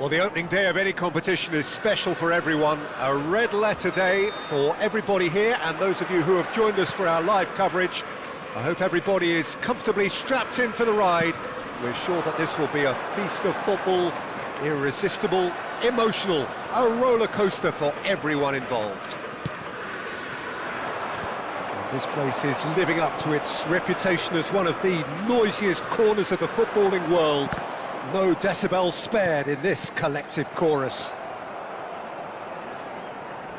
Well, the opening day of any competition is special for everyone. A red letter day for everybody here, and those of you who have joined us for our live coverage. I hope everybody is comfortably strapped in for the ride. We're sure that this will be a feast of football, irresistible, emotional, a roller coaster for everyone involved. And this place is living up to its reputation as one of the noisiest corners of the footballing world. No decibels spared in this collective chorus.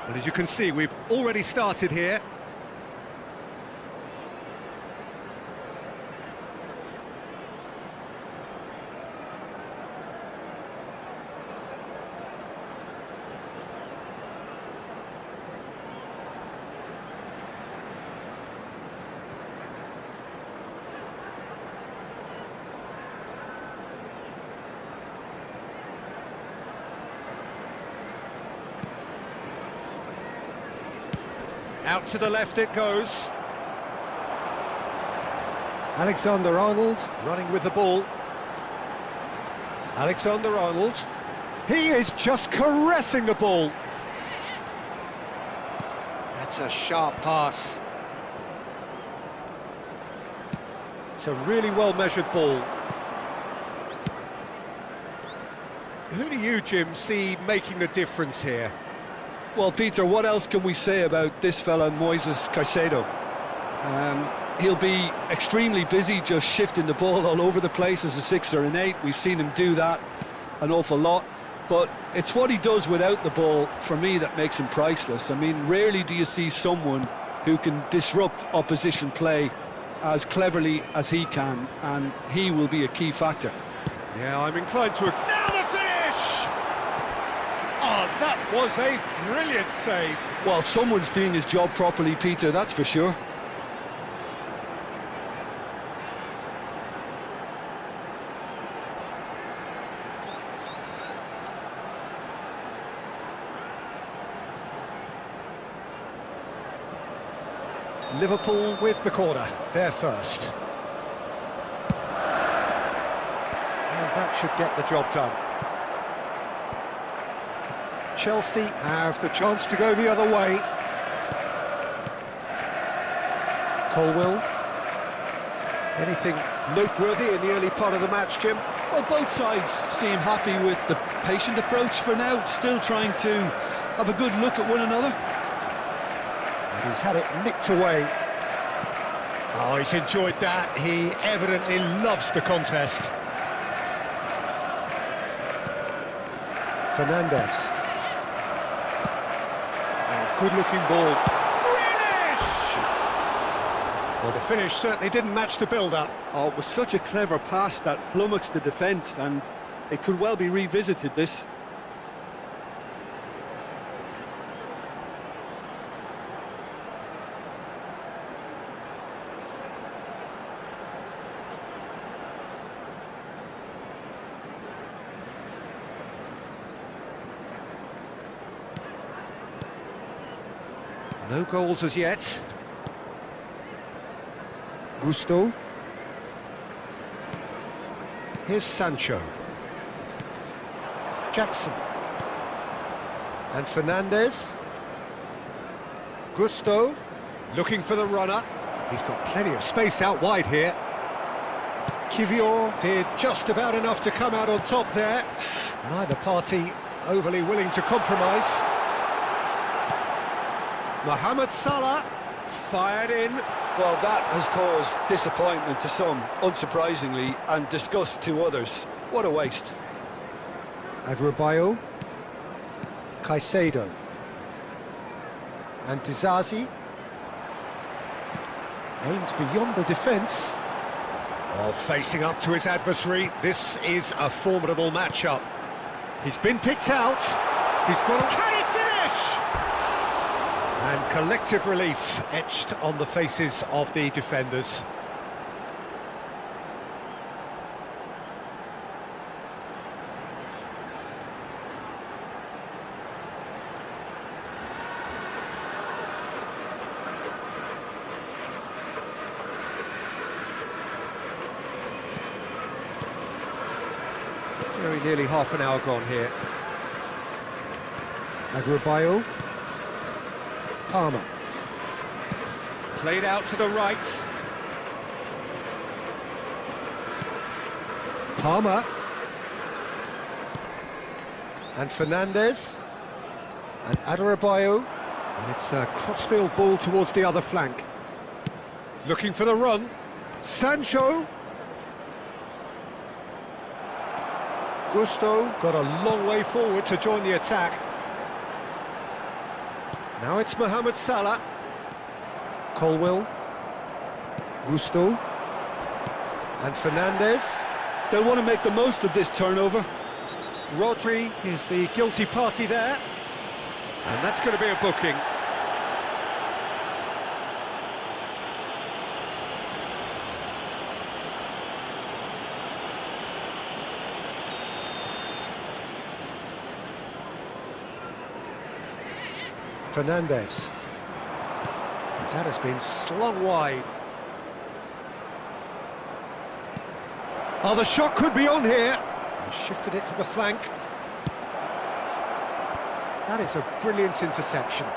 And as you can see, we've already started here. Out to the left it goes. Alexander-Arnold running with the ball. Alexander-Arnold. He is just caressing the ball. That's a sharp pass. It's a really well-measured ball. Who do you, Jim, see making the difference here? Well, Peter, what else can we say about this fella, Moises Caicedo? He'll be extremely busy just shifting the ball all over the place as a 6 or an 8. We've seen him do that an awful lot. But it's what he does without the ball, for me, that makes him priceless. I mean, rarely do you see someone who can disrupt opposition play as cleverly as he can, and he will be a key factor. Yeah, I'm inclined to... Now the finish! Oh, that was a brilliant save. Well, someone's doing his job properly, Peter, that's for sure. Liverpool with the corner, they're first. And that should get the job done. Chelsea have the chance to go the other way. Colwill. Anything noteworthy in the early part of the match, Jim? Well, both sides seem happy with the patient approach for now, still trying to have a good look at one another. And he's had it nicked away. Oh, he's enjoyed that. He evidently loves the contest. Fernandes. Good-looking ball. Grealish! Well, the finish certainly didn't match the build-up. Oh, it was such a clever pass that flummoxed the defence, and it could well be revisited, this. No goals as yet. Gusto. Here's Sancho. Jackson. And Fernandes. Gusto. Looking for the runner. He's got plenty of space out wide here. Kivior did just about enough to come out on top there. Neither party overly willing to compromise. Mohamed Salah fired in. Well, that has caused disappointment to some, unsurprisingly, and disgust to others. What a waste. Adrabayo. Caicedo. And Dizazi. Aimed beyond the defence. Oh, facing up to his adversary. This is a formidable matchup. He's been picked out. He's got a... Can he finish? And collective relief etched on the faces of the defenders. Very nearly half an hour gone here. Adrabayo. Palmer. Played out to the right. Palmer. And Fernandez. And Adrabayo. And it's a crossfield ball towards the other flank. Looking for the run. Sancho. Gusto got a long way forward to join the attack. Now it's Mohamed Salah. Colwill. Gusto. And Fernandez. They'll want to make the most of this turnover. Rodri is the guilty party there. And that's going to be a booking. Fernandez. That has been slung wide. Oh, the shot could be on here. He shifted it to the flank. That is a brilliant interception.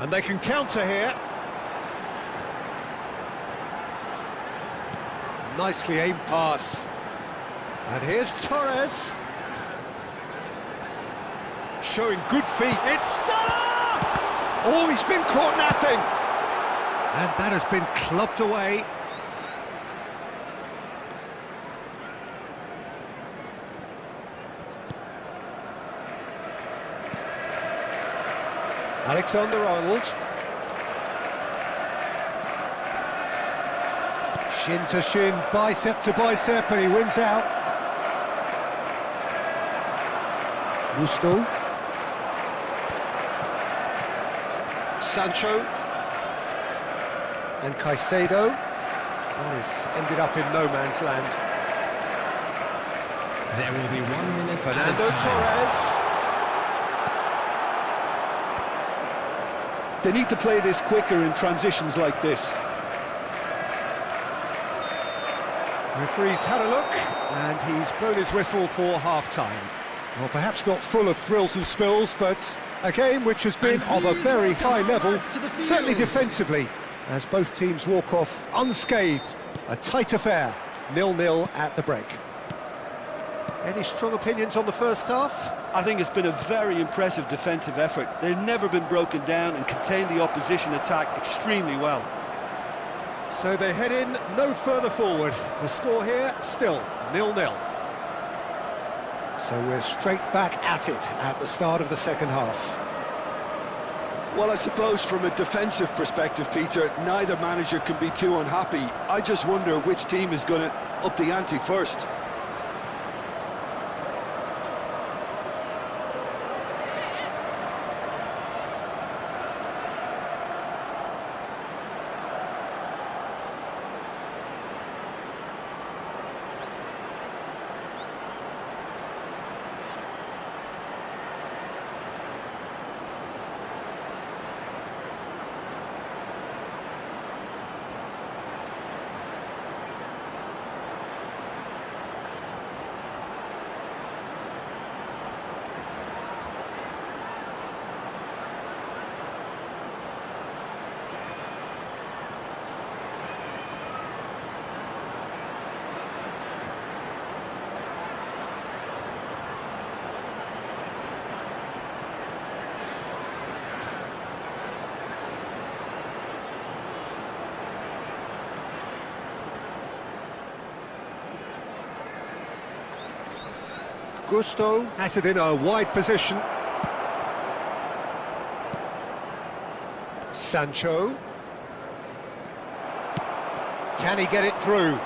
And they can counter here. Nicely aimed pass. And here's Torres. Showing good feet. It's Salah! Oh, he's been caught napping. And that has been clubbed away. Alexander-Arnold. Shin to shin, bicep to bicep, and he wins out. Gusto. Sancho. And Caicedo. That has ended up in no man's land. There will be 1 minute. Fernando Torres. They need to play this quicker in transitions like this. Referee's had a look, and he's blown his whistle for half-time. Well, perhaps not full of thrills and spills, but a game which has been of a very high level, certainly defensively, as both teams walk off unscathed. A tight affair, 0-0 at the break. Any strong opinions on the first half? I think it's been a very impressive defensive effort. They've never been broken down and contained the opposition attack extremely well. So they head in no further forward. The score here, still 0-0. So we're straight back at it at the start of the second half. Well, I suppose from a defensive perspective, Peter, neither manager can be too unhappy. I just wonder which team is going to up the ante first. Gusto has it in a wide position. Sancho. Can he get it through?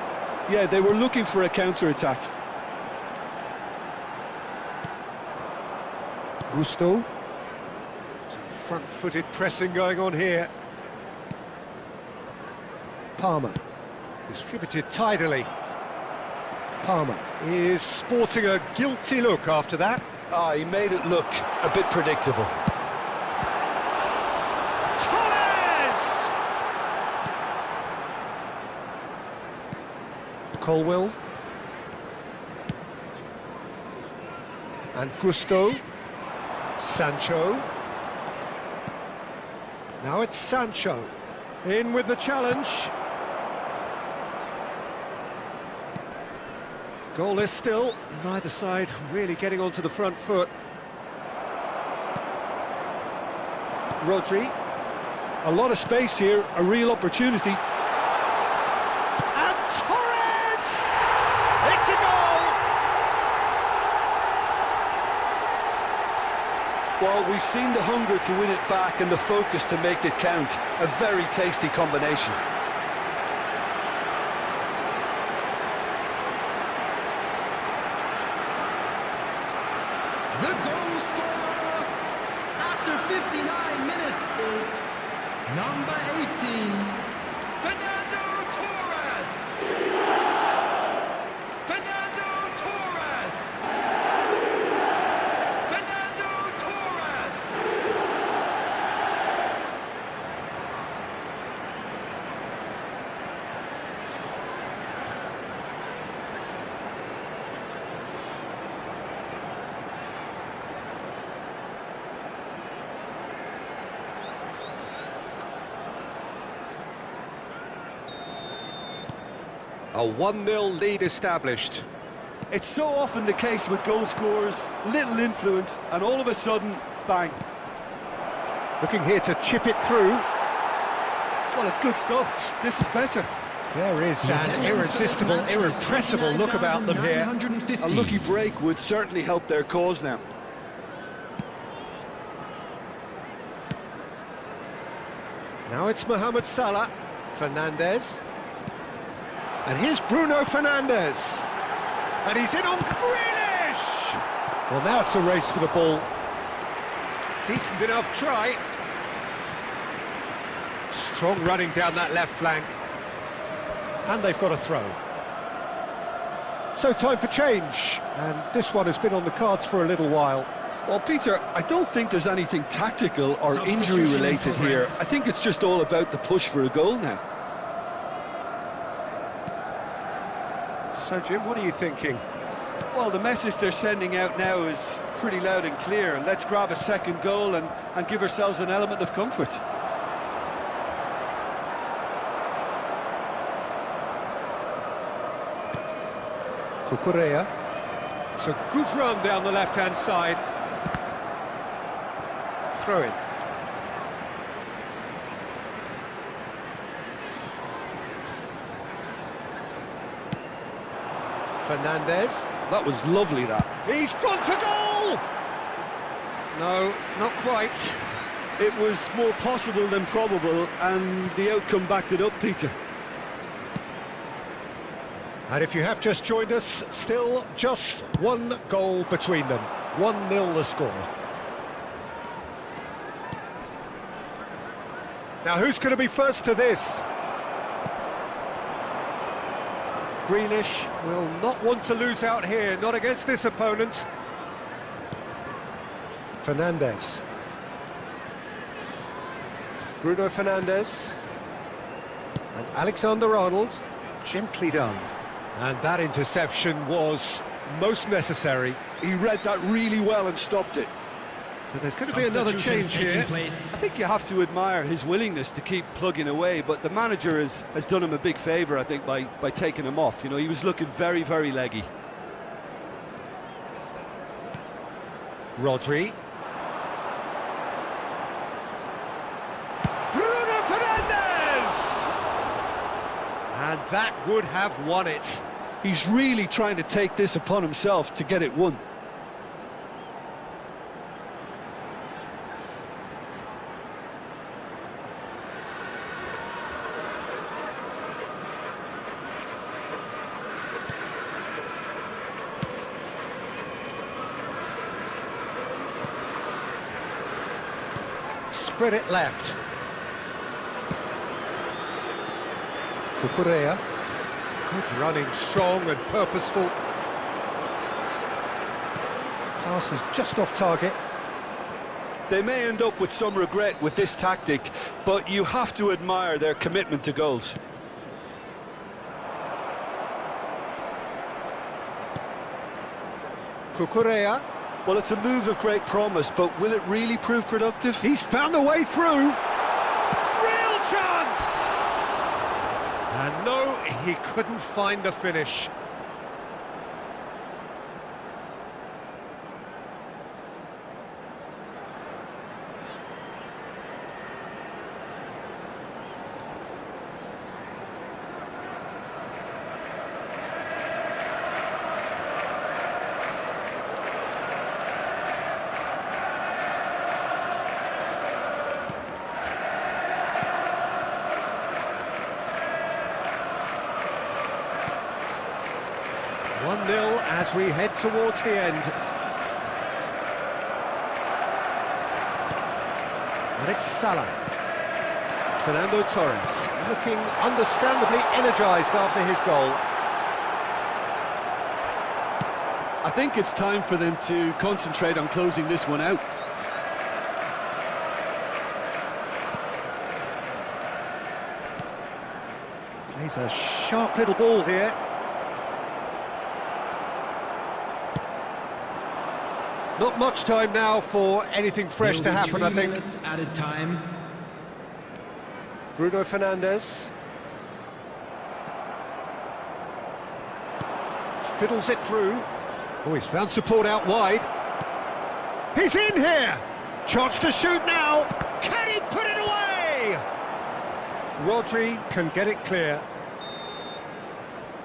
Yeah, they were looking for a counter-attack. Gusto. Some front-footed pressing going on here. Palmer, distributed tidily. Palmer is sporting a guilty look after that. Ah, he made it look a bit predictable. Torres! Colwill. And Gusto. Sancho. Now it's Sancho. In with the challenge. Goalless still, neither side really getting onto the front foot. Rodri. A lot of space here, a real opportunity. And Torres! It's a goal! Well, we've seen the hunger to win it back and the focus to make it count. A very tasty combination. The goal scorer after 59 minutes is number 18, Fernando Torres. Fernando Torres. Fernando Torres. A 1-0 lead established. It's so often the case with goal scorers, little influence, and all of a sudden, bang. Looking here to chip it through. Well, it's good stuff. This is better. There is an irresistible, irrepressible look about them here. A lucky break would certainly help their cause now. Now it's Mohamed Salah. Fernandes. And here's Bruno Fernandes. And he's in on Grealish! Well, now it's a race for the ball. Decent enough try. Strong running down that left flank. And they've got a throw. So time for change. And this one has been on the cards for a little while. Well, Peter, I don't think there's anything tactical or injury-related here. I think it's just all about the push for a goal now. So, Jim, what are you thinking? Well, the message they're sending out now is pretty loud and clear. Let's grab a second goal and give ourselves an element of comfort. Cucurella. It's a good run down the left-hand side. Throw in. Fernandes. That was lovely, that. He's gone for goal! No, not quite. It was more possible than probable, and the outcome backed it up, Peter. And if you have just joined us, still just one goal between them. 1-0 the score. Now, who's going to be first to this? Grealish will not want to lose out here, not against this opponent. Fernandes. Bruno Fernandes. And Alexander-Arnold, gently done. And that interception was most necessary. He read that really well and stopped it. So there's going to be another change here. I think you have to admire his willingness to keep plugging away, but the manager has done him a big favour, I think, by taking him off. You know, he was looking very, very leggy. Rodri. Bruno Fernandes! And that would have won it. He's really trying to take this upon himself to get it won. Spread it left. Cucurella. Good running, strong and purposeful. Pass is just off target. They may end up with some regret with this tactic, but you have to admire their commitment to goals. Cucurella. Well, it's a move of great promise, but will it really prove productive? He's found a way through. Real chance! And no, he couldn't find the finish. As we head towards the end. And it's Salah. Fernando Torres, looking understandably energised after his goal. I think it's time for them to concentrate on closing this one out. Plays a sharp little ball here. Not much time now for anything fresh to happen, I think. Added time. Bruno Fernandes. Fiddles it through. Oh, he's found support out wide. He's in here! Chance to shoot now! Can he put it away? Rodri can get it clear.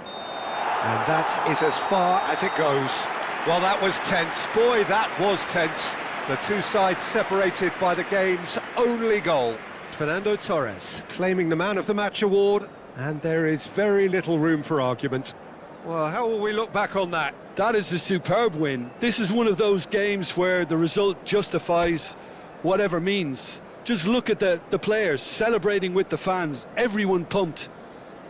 And that is as far as it goes. Well, that was tense. Boy, that was tense. The two sides separated by the game's only goal. Fernando Torres claiming the Man of the Match award, and there is very little room for argument. Well, how will we look back on that? That is a superb win. This is one of those games where the result justifies whatever means. Just look at the players celebrating with the fans. Everyone pumped.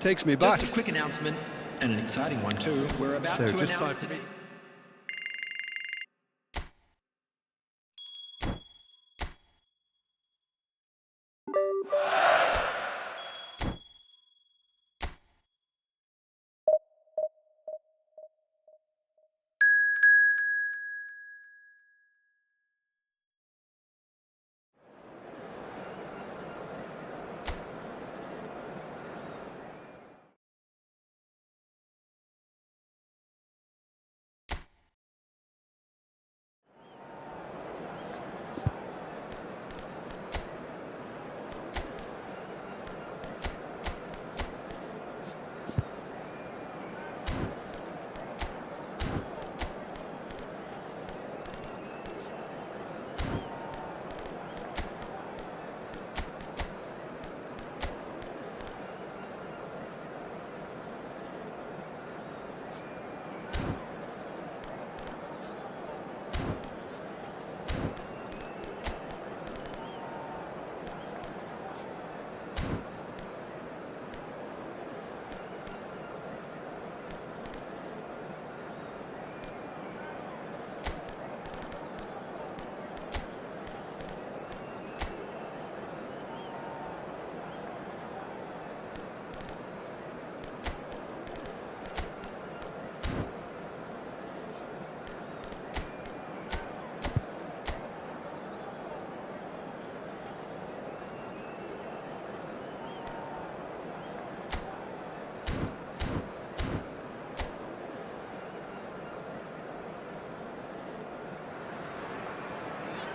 Takes me back. Just a quick announcement, and an exciting one too. We're about to just announce time for me.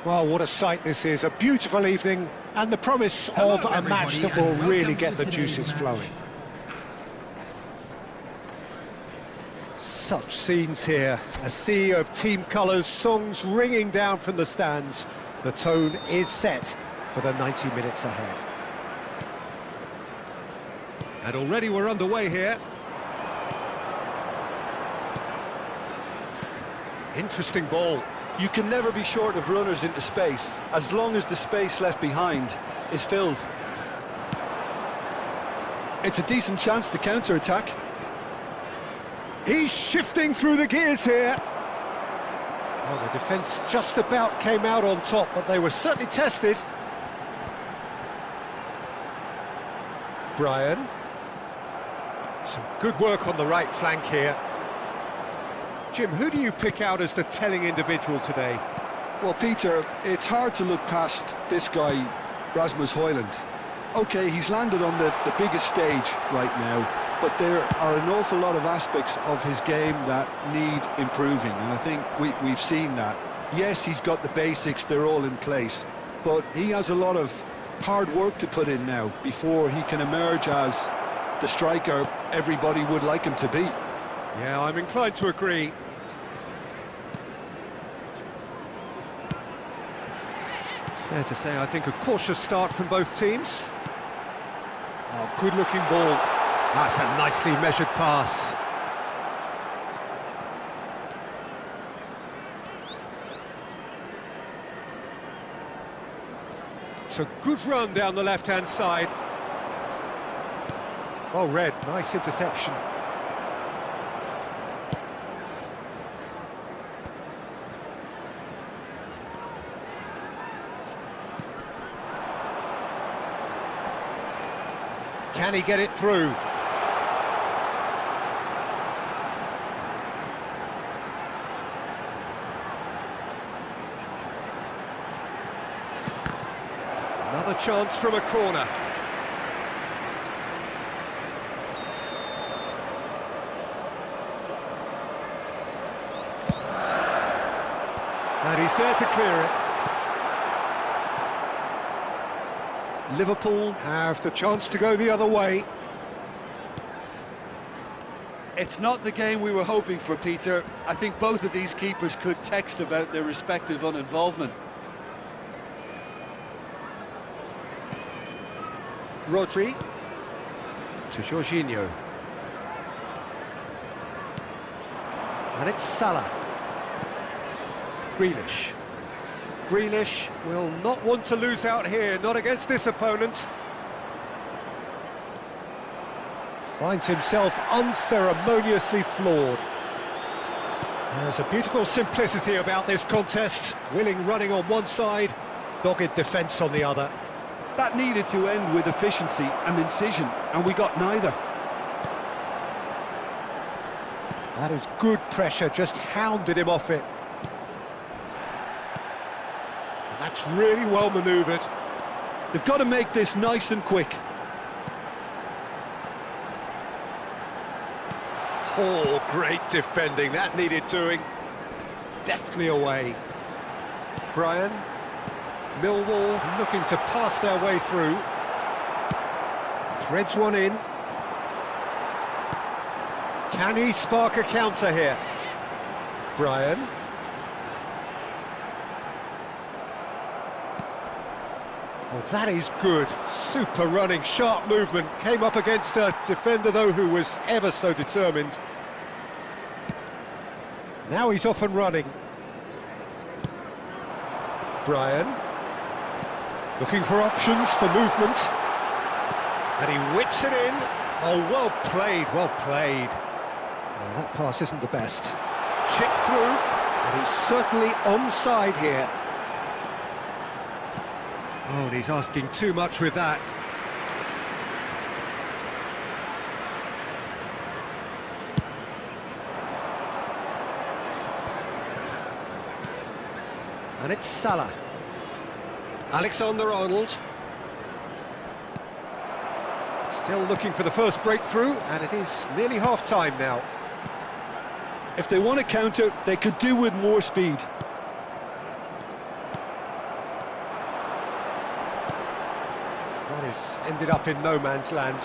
Well, what a sight this is. A beautiful evening and the promise of a match that will really get the juices flowing. Such scenes here. A sea of team colours, songs ringing down from the stands. The tone is set for the 90 minutes ahead. And already we're underway here. Interesting ball. You can never be short of runners into space, as long as the space left behind is filled. It's a decent chance to counter-attack. He's shifting through the gears here. Well, the defence just about came out on top, but they were certainly tested. Brian. Some good work on the right flank here. Jim, who do you pick out as the telling individual today? Well, Peter, it's hard to look past this guy, Rasmus Højlund. OK, he's landed on the biggest stage right now, but there are an awful lot of aspects of his game that need improving, and I think we've seen that. Yes, he's got the basics, they're all in place, but he has a lot of hard work to put in now before he can emerge as the striker everybody would like him to be. Yeah, I'm inclined to agree. Fair to say, I think a cautious start from both teams. Oh, good-looking ball. That's a nicely measured pass. It's a good run down the left-hand side. Well read, nice interception. Can he get it through? Another chance from a corner. And he's there to clear it. Liverpool have the chance to go the other way. It's not the game we were hoping for, Peter. I think both of these keepers could text about their respective uninvolvement. Rodri to Jorginho. And it's Salah. Grealish. Grealish will not want to lose out here, not against this opponent. Finds himself unceremoniously floored. There's a beautiful simplicity about this contest. Willing running on one side, dogged defence on the other. That needed to end with efficiency and incision, and we got neither. That is good pressure, just hounded him off it. And that's really well manoeuvred. They've got to make this nice and quick. Oh, great defending, that needed doing. Deftly away. Brian. Millwall looking to pass their way through. Threads one in. Can he spark a counter here? Brian. Oh, that is good. Super running, sharp movement. Came up against a defender, though, who was ever so determined. Now he's off and running. Brian. Looking for options for movement. And he whips it in. Oh, well played, well played. Oh, that pass isn't the best. Chip through, and he's certainly onside here. Oh, and he's asking too much with that. And it's Salah. Alexander-Arnold. Still looking for the first breakthrough, and it is nearly half-time now. If they want to counter, they could do with more speed. That has ended up in no man's land.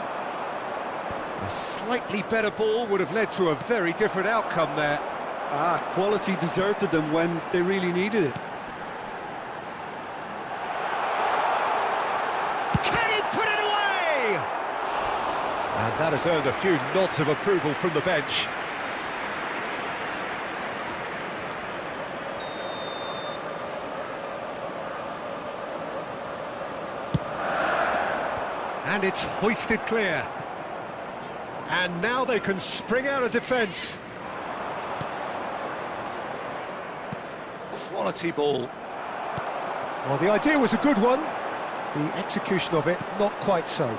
A slightly better ball would have led to a very different outcome there. Quality deserted them when they really needed it. And that has earned a few nods of approval from the bench. And it's hoisted clear. And now they can spring out of defence. Quality ball. Well, the idea was a good one. The execution of it, not quite so.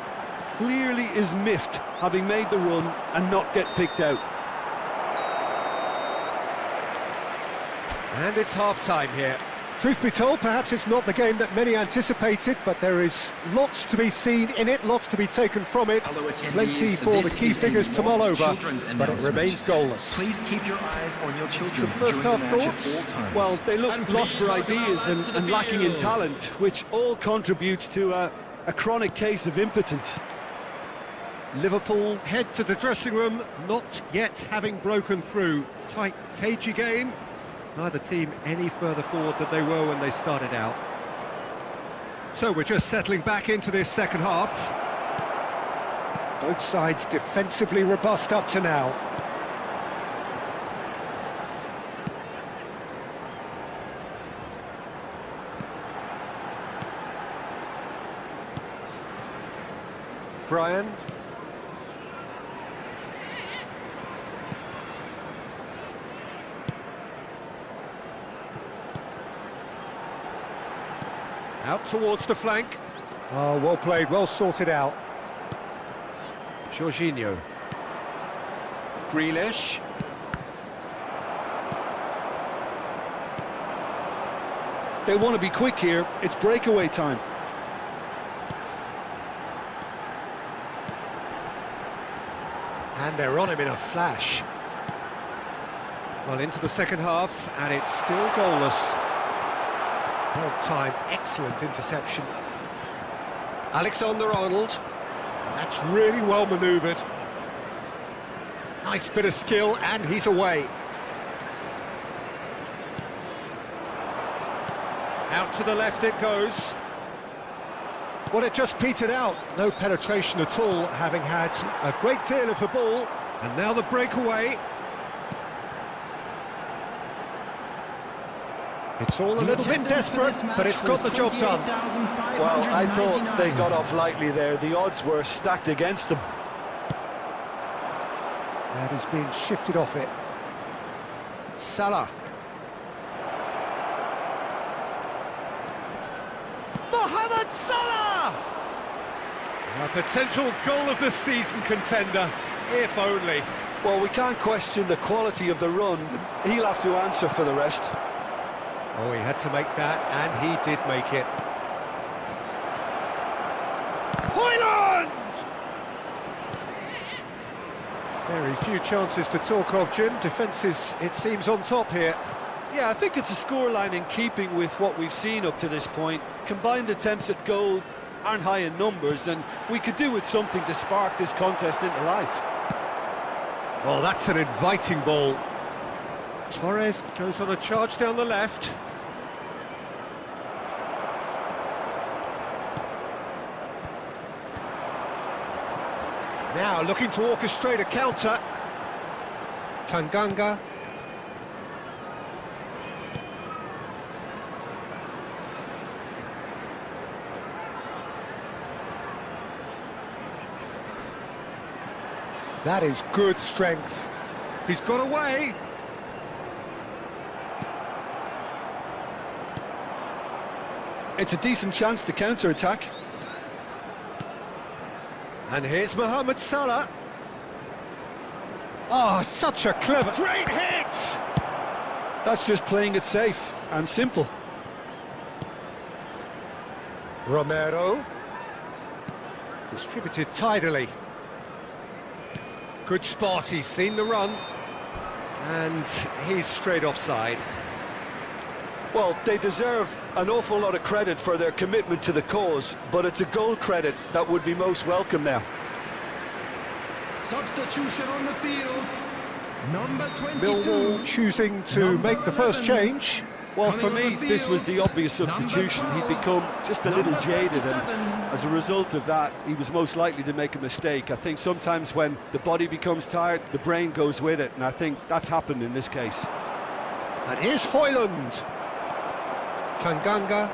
Clearly is miffed, having made the run and not get picked out. And it's half-time here. Truth be told, perhaps it's not the game that many anticipated, but there is lots to be seen in it, lots to be taken from it. Plenty for the key figures to mull over, but it remains goalless. Please keep your eyes on your children. Some first half thoughts? Well, they look lost for ideas and lacking in talent, which all contributes to a chronic case of impotence. Liverpool head to the dressing room, not yet having broken through. Tight, cagey game. Neither team any further forward than they were when they started out. So we're just settling back into this second half. Both sides defensively robust up to now. Brian. Out towards the flank. Oh, well played, well sorted out. Jorginho. Grealish. They want to be quick here, it's breakaway time. And they're on him in a flash. Well, into the second half, and it's still goalless. Well-timed, excellent interception. Alexander-Arnold. And that's really well manoeuvred. Nice bit of skill, and he's away. Out to the left it goes. Well, it just petered out. No penetration at all, having had a great deal of the ball. And now the breakaway. It's all a little bit desperate, but it's got the job done. Well, I thought they got off lightly there. The odds were stacked against them. That is being shifted off it. Salah. Mohamed Salah! A potential goal of the season contender, if only. Well, we can't question the quality of the run. He'll have to answer for the rest. Oh, he had to make that, and he did make it. Højlund! Very few chances to talk of, Jim. Defence is, it seems, on top here. Yeah, I think it's a scoreline in keeping with what we've seen up to this point. Combined attempts at goal aren't high in numbers, and we could do with something to spark this contest into life. Well, that's an inviting ball. Torres goes on a charge down the left. Now looking to orchestrate a counter. Tanganga. That is good strength. He's got away. It's a decent chance to counter-attack. And here's Mohamed Salah. Oh, such a clever... Great hit! That's just playing it safe and simple. Romero. Distributed tidily. Good spot, he's seen the run. And he's straight offside. Well, they deserve an awful lot of credit for their commitment to the cause, but it's a goal credit that would be most welcome now. Substitution on the field. Number 22. Millwall choosing to make the first change. Well, for me, this was the obvious substitution. He'd become just a little jaded, and as a result of that, he was most likely to make a mistake. I think sometimes when the body becomes tired, the brain goes with it, and I think that's happened in this case. And here's Højlund. Tanganga.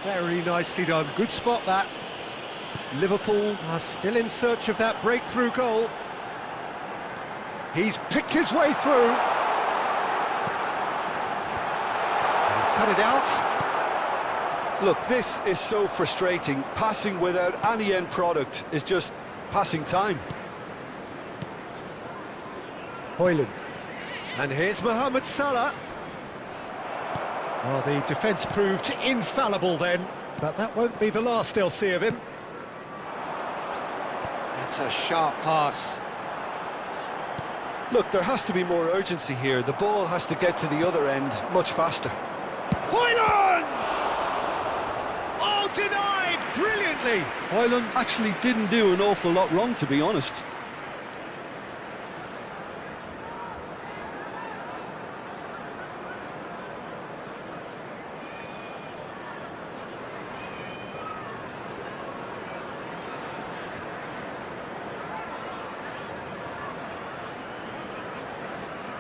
Very nicely done. Good spot, that. Liverpool are still in search of that breakthrough goal. He's picked his way through. And he's cut it out. Look, this is so frustrating. Passing without any end product is just passing time. Højlund. And here's Mohamed Salah. Well, the defence proved infallible then, but that won't be the last they'll see of him. That's a sharp pass. Look, there has to be more urgency here. The ball has to get to the other end much faster. Højlund! Oh, denied brilliantly! Højlund actually didn't do an awful lot wrong, to be honest.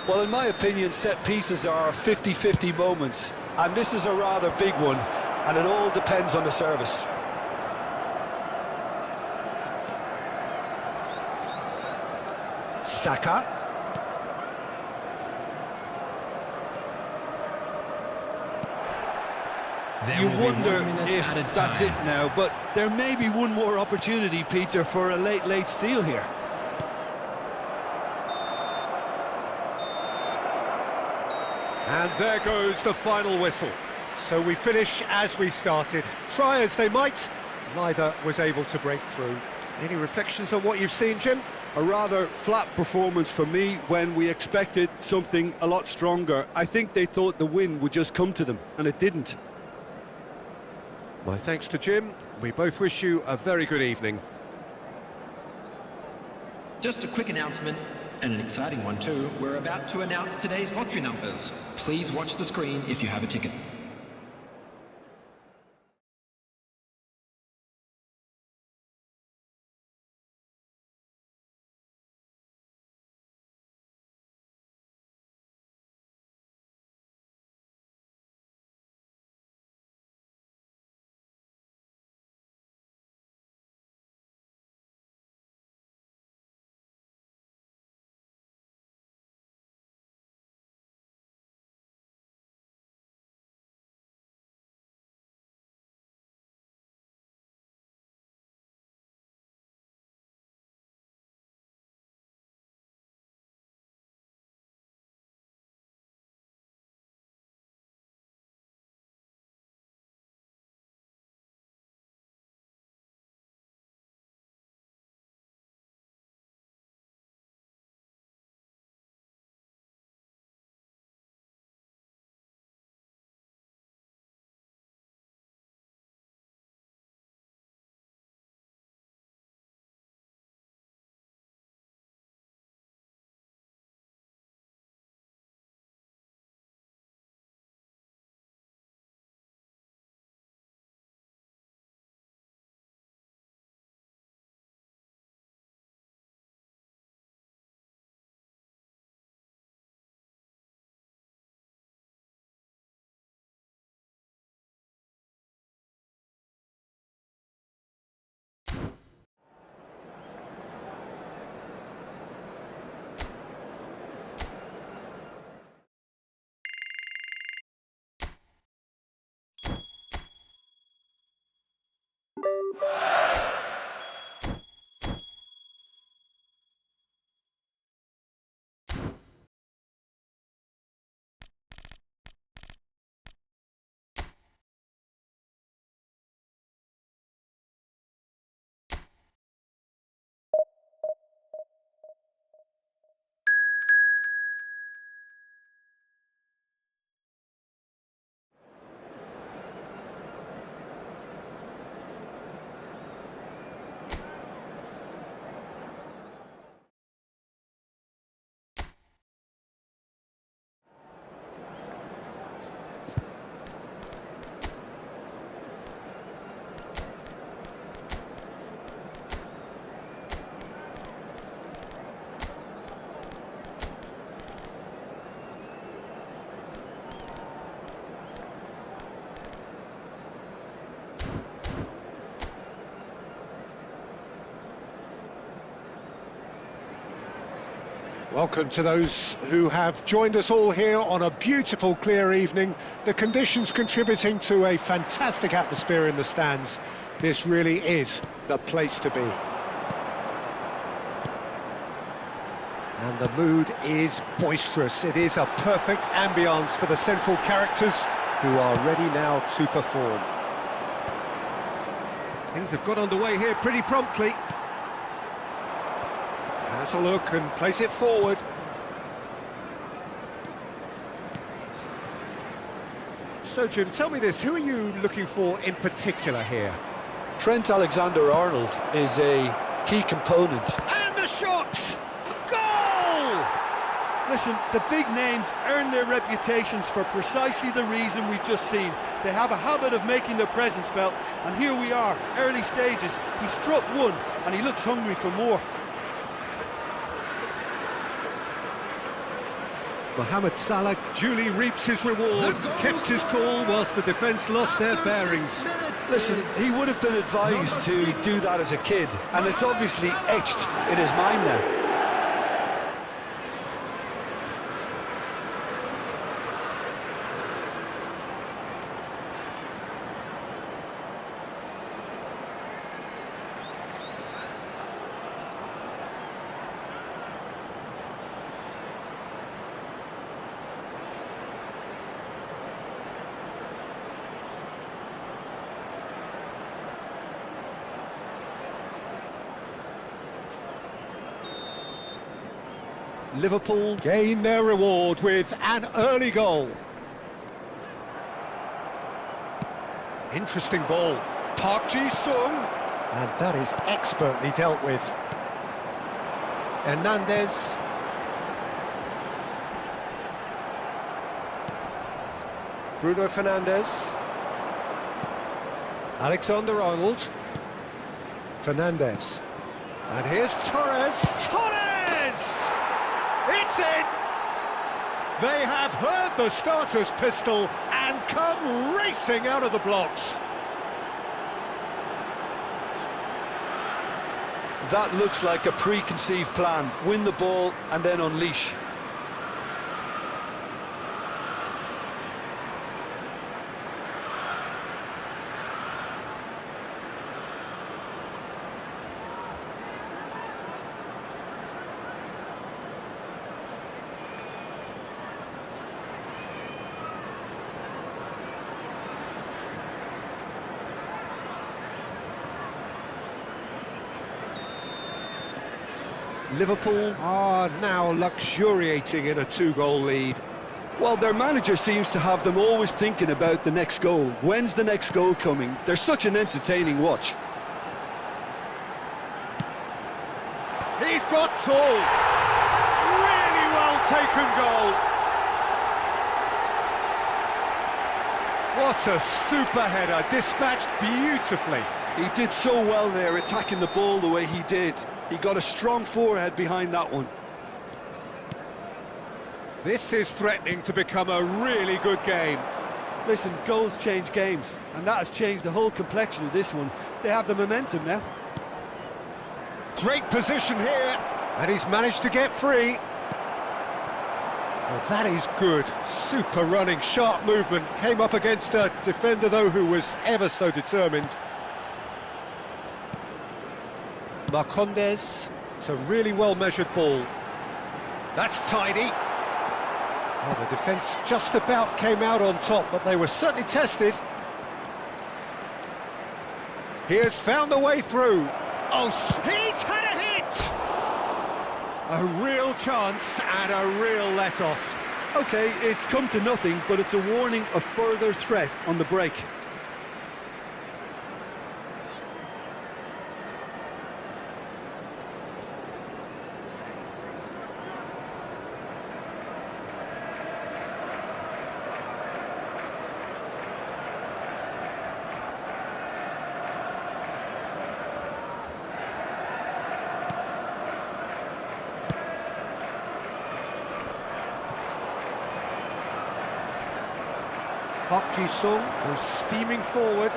Well, in my opinion, set pieces are 50-50 moments, and this is a rather big one, and it all depends on the service. Saka. You wonder if that's it now, but there may be one more opportunity, Peter, for a late steal here. And there goes the final whistle. So we finish as we started. Try as they might, neither was able to break through. Any reflections on what you've seen, Jim? A rather flat performance for me when we expected something a lot stronger. I think they thought the win would just come to them, and it didn't. My thanks to Jim. We both wish you a very good evening. Just a quick announcement, and an exciting one too. We're about to announce today's lottery numbers. Please watch the screen if you have a ticket. Welcome to those who have joined us all here on a beautiful, clear evening. The conditions contributing to a fantastic atmosphere in the stands. This really is the place to be. And the mood is boisterous. It is a perfect ambience for the central characters who are ready now to perform. Things have got underway here pretty promptly. Has a look and place it forward. So, Jim, tell me this, who are you looking for in particular here? Trent Alexander-Arnold is a key component. And the shot! Goal! Listen, the big names earn their reputations for precisely the reason we've just seen. They have a habit of making their presence felt, and here we are, early stages. He struck one, and he looks hungry for more. Mohamed Salah duly reaps his reward, kept his cool whilst the defence lost their bearings. Listen, he would have been advised to do that as a kid, and it's obviously etched in his mind now. Liverpool gain their reward with an early goal. Interesting ball. Park Ji-sung. And that is expertly dealt with. Hernandez. Bruno Fernandes. Alexander-Arnold. Fernandes. And here's Torres. Torres! It's in! They have heard the starter's pistol and come racing out of the blocks. That looks like a preconceived plan. Win the ball and then unleash. Liverpool are now luxuriating in a two-goal lead. Well, their manager seems to have them always thinking about the next goal. When's the next goal coming? They're such an entertaining watch. He's got tall. Really well taken goal. What a super header, dispatched beautifully. He did so well there, attacking the ball the way he did. He got a strong forehead behind that one. This is threatening to become a really good game. Listen, goals change games, and that has changed the whole complexion of this one. They have the momentum now. Great position here, and he's managed to get free. Well, that is good. Super running, sharp movement. Came up against a defender, though, who was ever so determined. Marcondes, it's a really well-measured ball. That's tidy. Well, the defence just about came out on top, but they were certainly tested. He has found a way through. Oh, he's had a hit! A real chance and a real let-off. Okay, it's come to nothing, but it's a warning of further threat on the break. Park Ji-sung was steaming forward.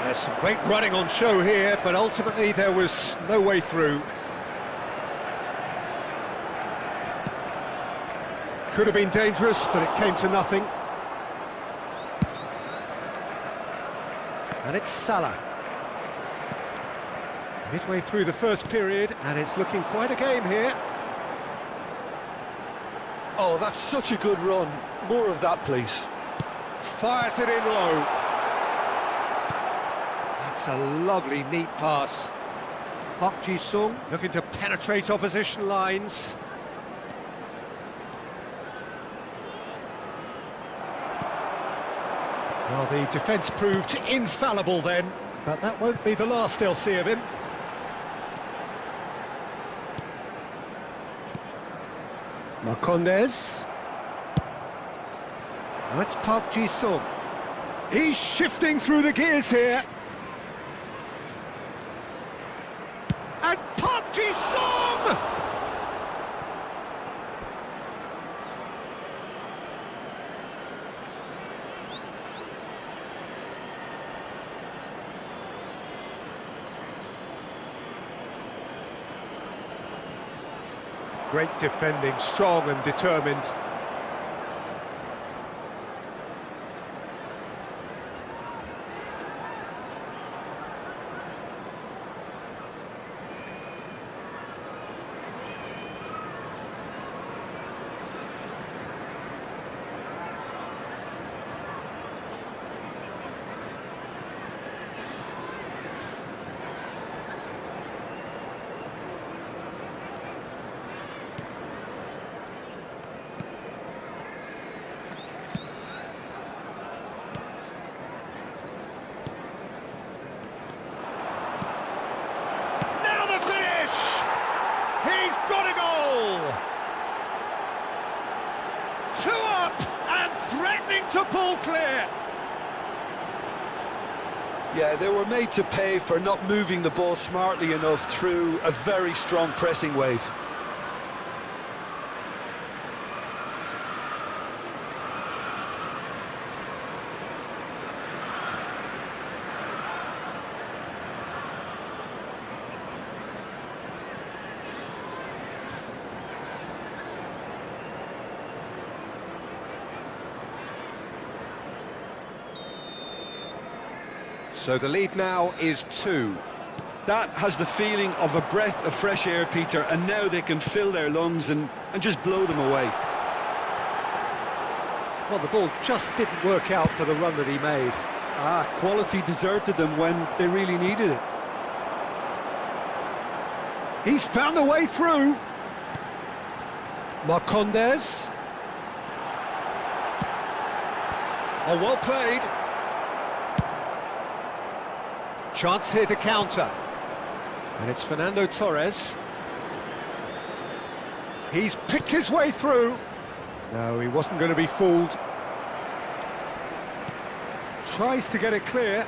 There's some great running on show here, but ultimately there was no way through. Could have been dangerous, but it came to nothing. And it's Salah. Midway through the first period, and it's looking quite a game here. Oh, that's such a good run. More of that, please. Fires it in low. That's a lovely, neat pass. Park Ji-sung looking to penetrate opposition lines. Well, the defence proved infallible then, but that won't be the last they'll see of him. Marcondes. Now it's Park Ji-sung. He's shifting through the gears here. And Park Ji-sung! Great defending, strong and determined. He's got a goal! 2 up and threatening to pull clear. Yeah, they were made to pay for not moving the ball smartly enough through a very strong pressing wave. So the lead now is 2. That has the feeling of a breath of fresh air, Peter, and now they can fill their lungs and just blow them away. Well, the ball just didn't work out for the run that he made. Quality deserted them when they really needed it. He's found a way through. Marcondes. Oh, well played. Chance here to counter. And it's Fernando Torres. He's picked his way through. No, he wasn't going to be fooled. Tries to get it clear.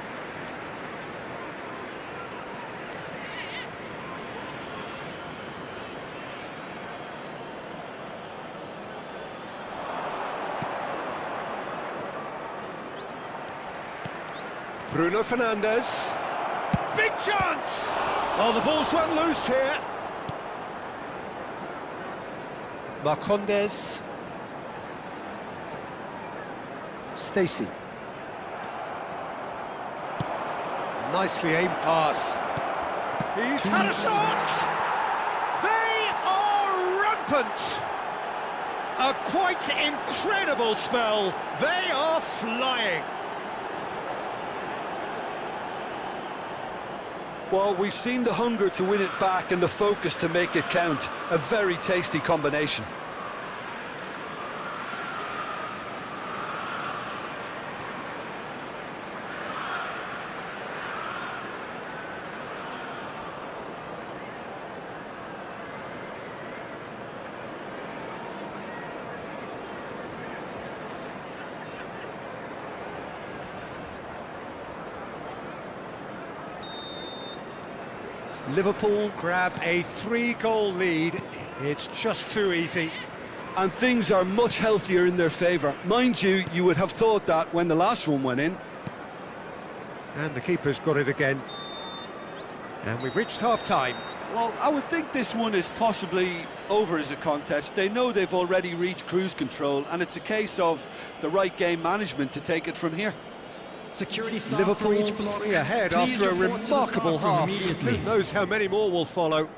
Bruno Fernandes. Big chance! Oh, the ball's run loose here. Marcondes. Stacey. Nicely aimed pass. He's had a shot! They are rampant! A quite incredible spell. They are flying. Well, we've seen the hunger to win it back and the focus to make it count. A very tasty combination. Liverpool grab a 3-goal lead. It's just too easy. And things are much healthier in their favour. Mind you, you would have thought that when the last one went in. And the keeper's got it again. And we've reached half-time. Well, I would think this one is possibly over as a contest. They know they've already reached cruise control, and it's a case of the right game management to take it from here. Security staff for Liverpool each block, 3 ahead please after a report to the remarkable staff room half. immediately. Who knows how many more will follow.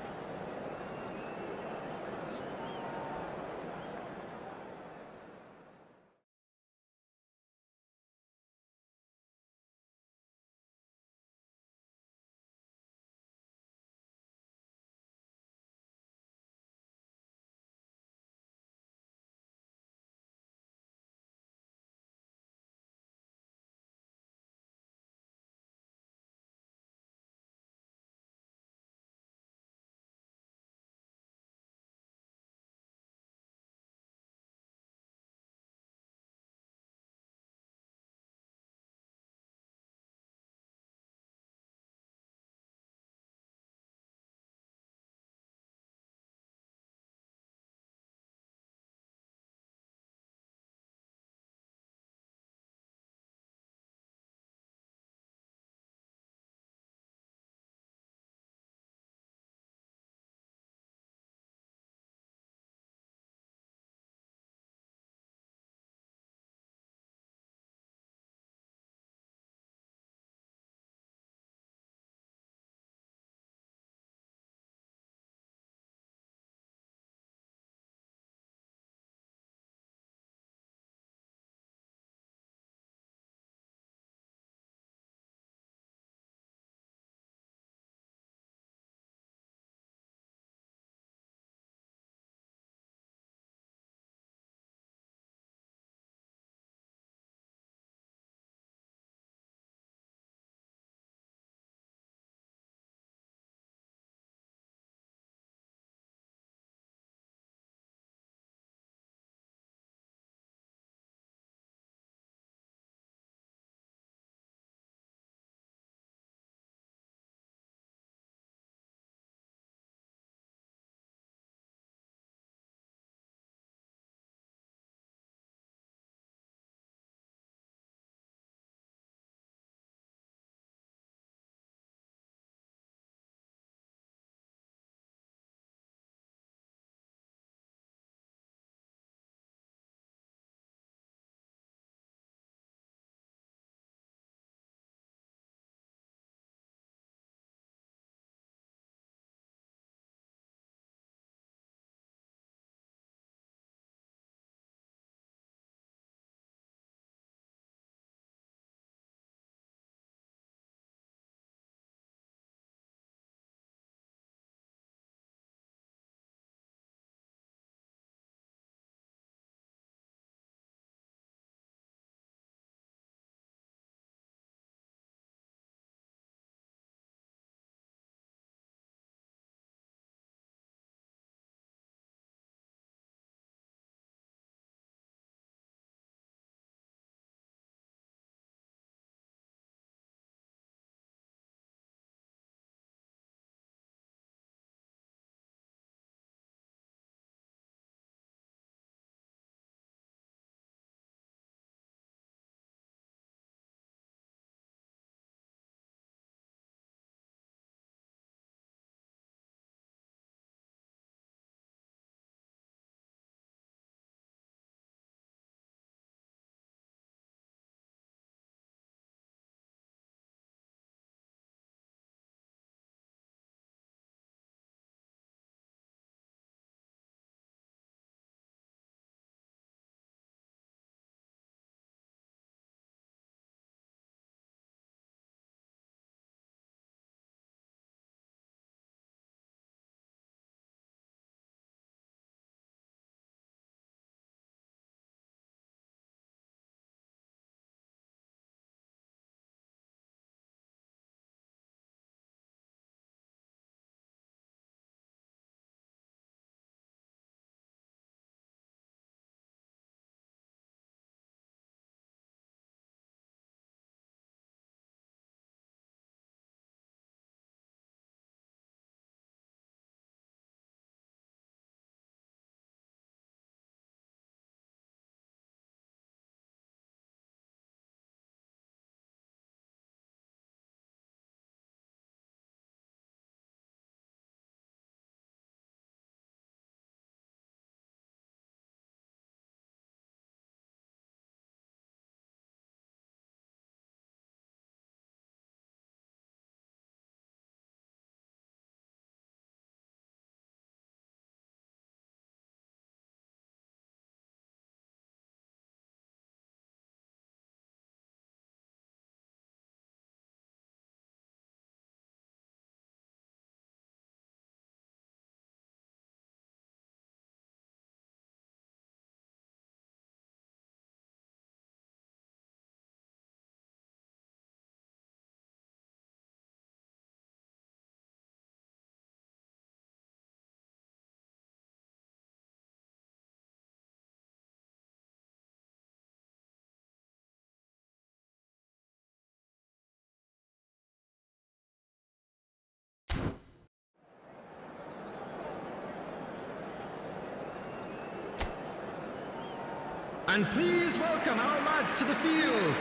And please welcome our lads to the field.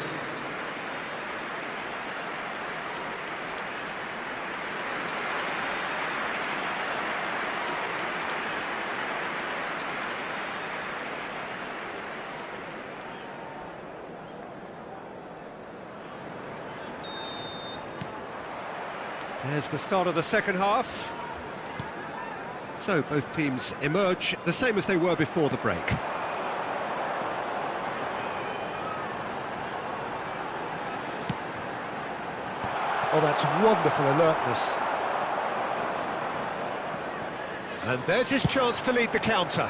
There's the start of the second half. So both teams emerge the same as they were before the break. Oh, that's wonderful alertness. And there's his chance to lead the counter.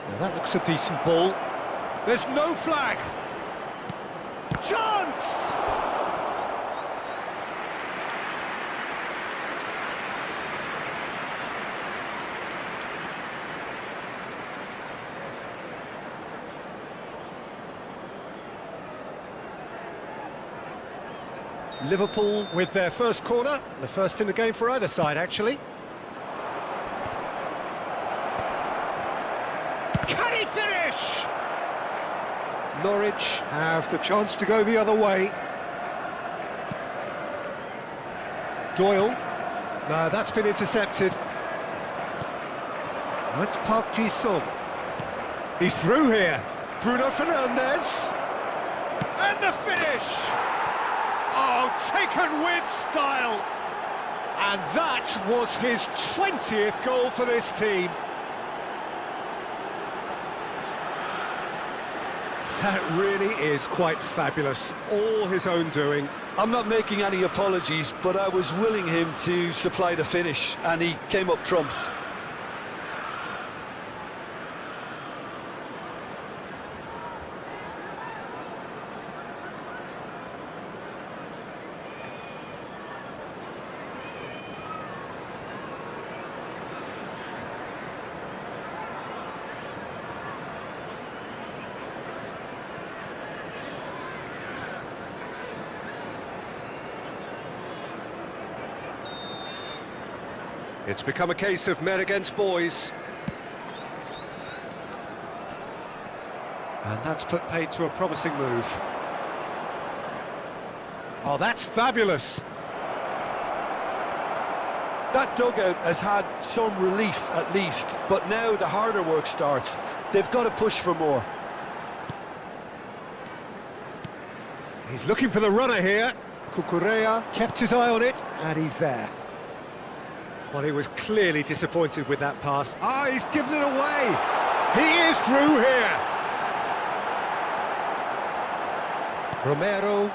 Now that looks a decent ball. There's no flag. Chance! Liverpool with their first corner, the first in the game for either side, actually. Can he finish? Norwich have the chance to go the other way. Doyle. No, that's been intercepted. That's Park Ji-sung. He's through here. Bruno Fernandes. And the finish! Oh, taken with style! And that was his 20th goal for this team. That really is quite fabulous, all his own doing. I'm not making any apologies, but I was willing him to supply the finish, and he came up trumps. It's become a case of men against boys. And that's put paid to a promising move. Oh, that's fabulous. That dugout has had some relief at least, but now the harder work starts. They've got to push for more. He's looking for the runner here. Cucurella kept his eye on it, and he's there. Well, he was clearly disappointed with that pass. Ah, he's given it away. He is through here. Romero.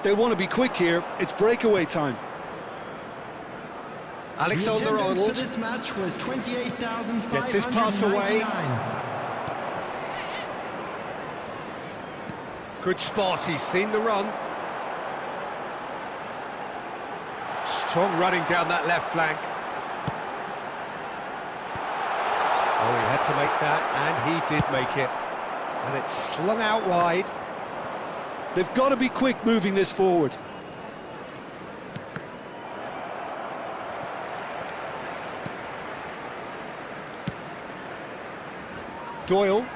They want to be quick here. It's breakaway time. Alexander Arnold for this match was 28,599. gets his pass away. Good spot, he's seen the run. Strong running down that left flank. Oh, he had to make that, and he did make it. And it's slung out wide. They've got to be quick moving this forward. Doyle.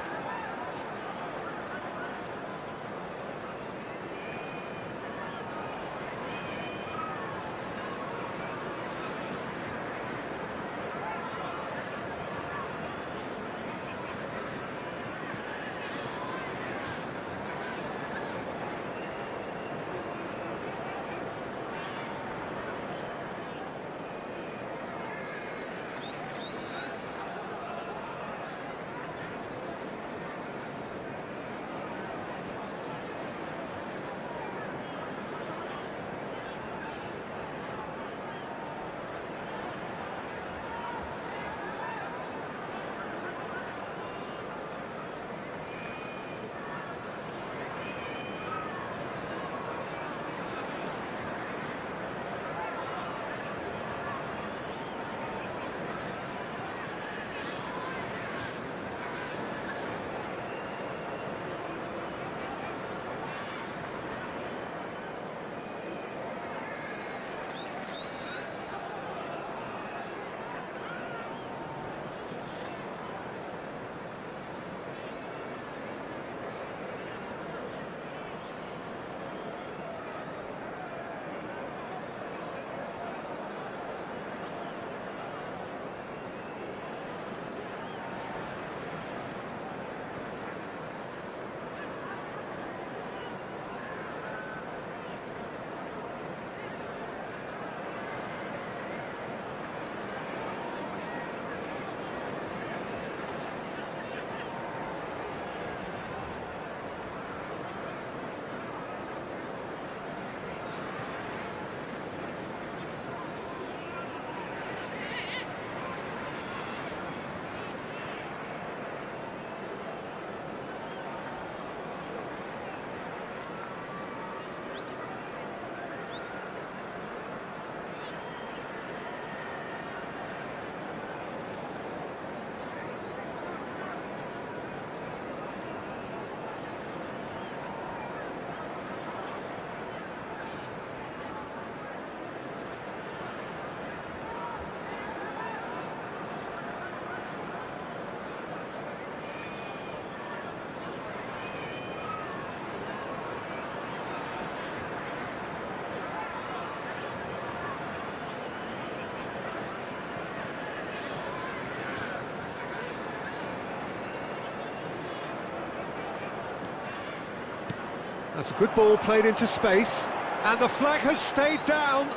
That's a good ball played into space. And the flag has stayed down.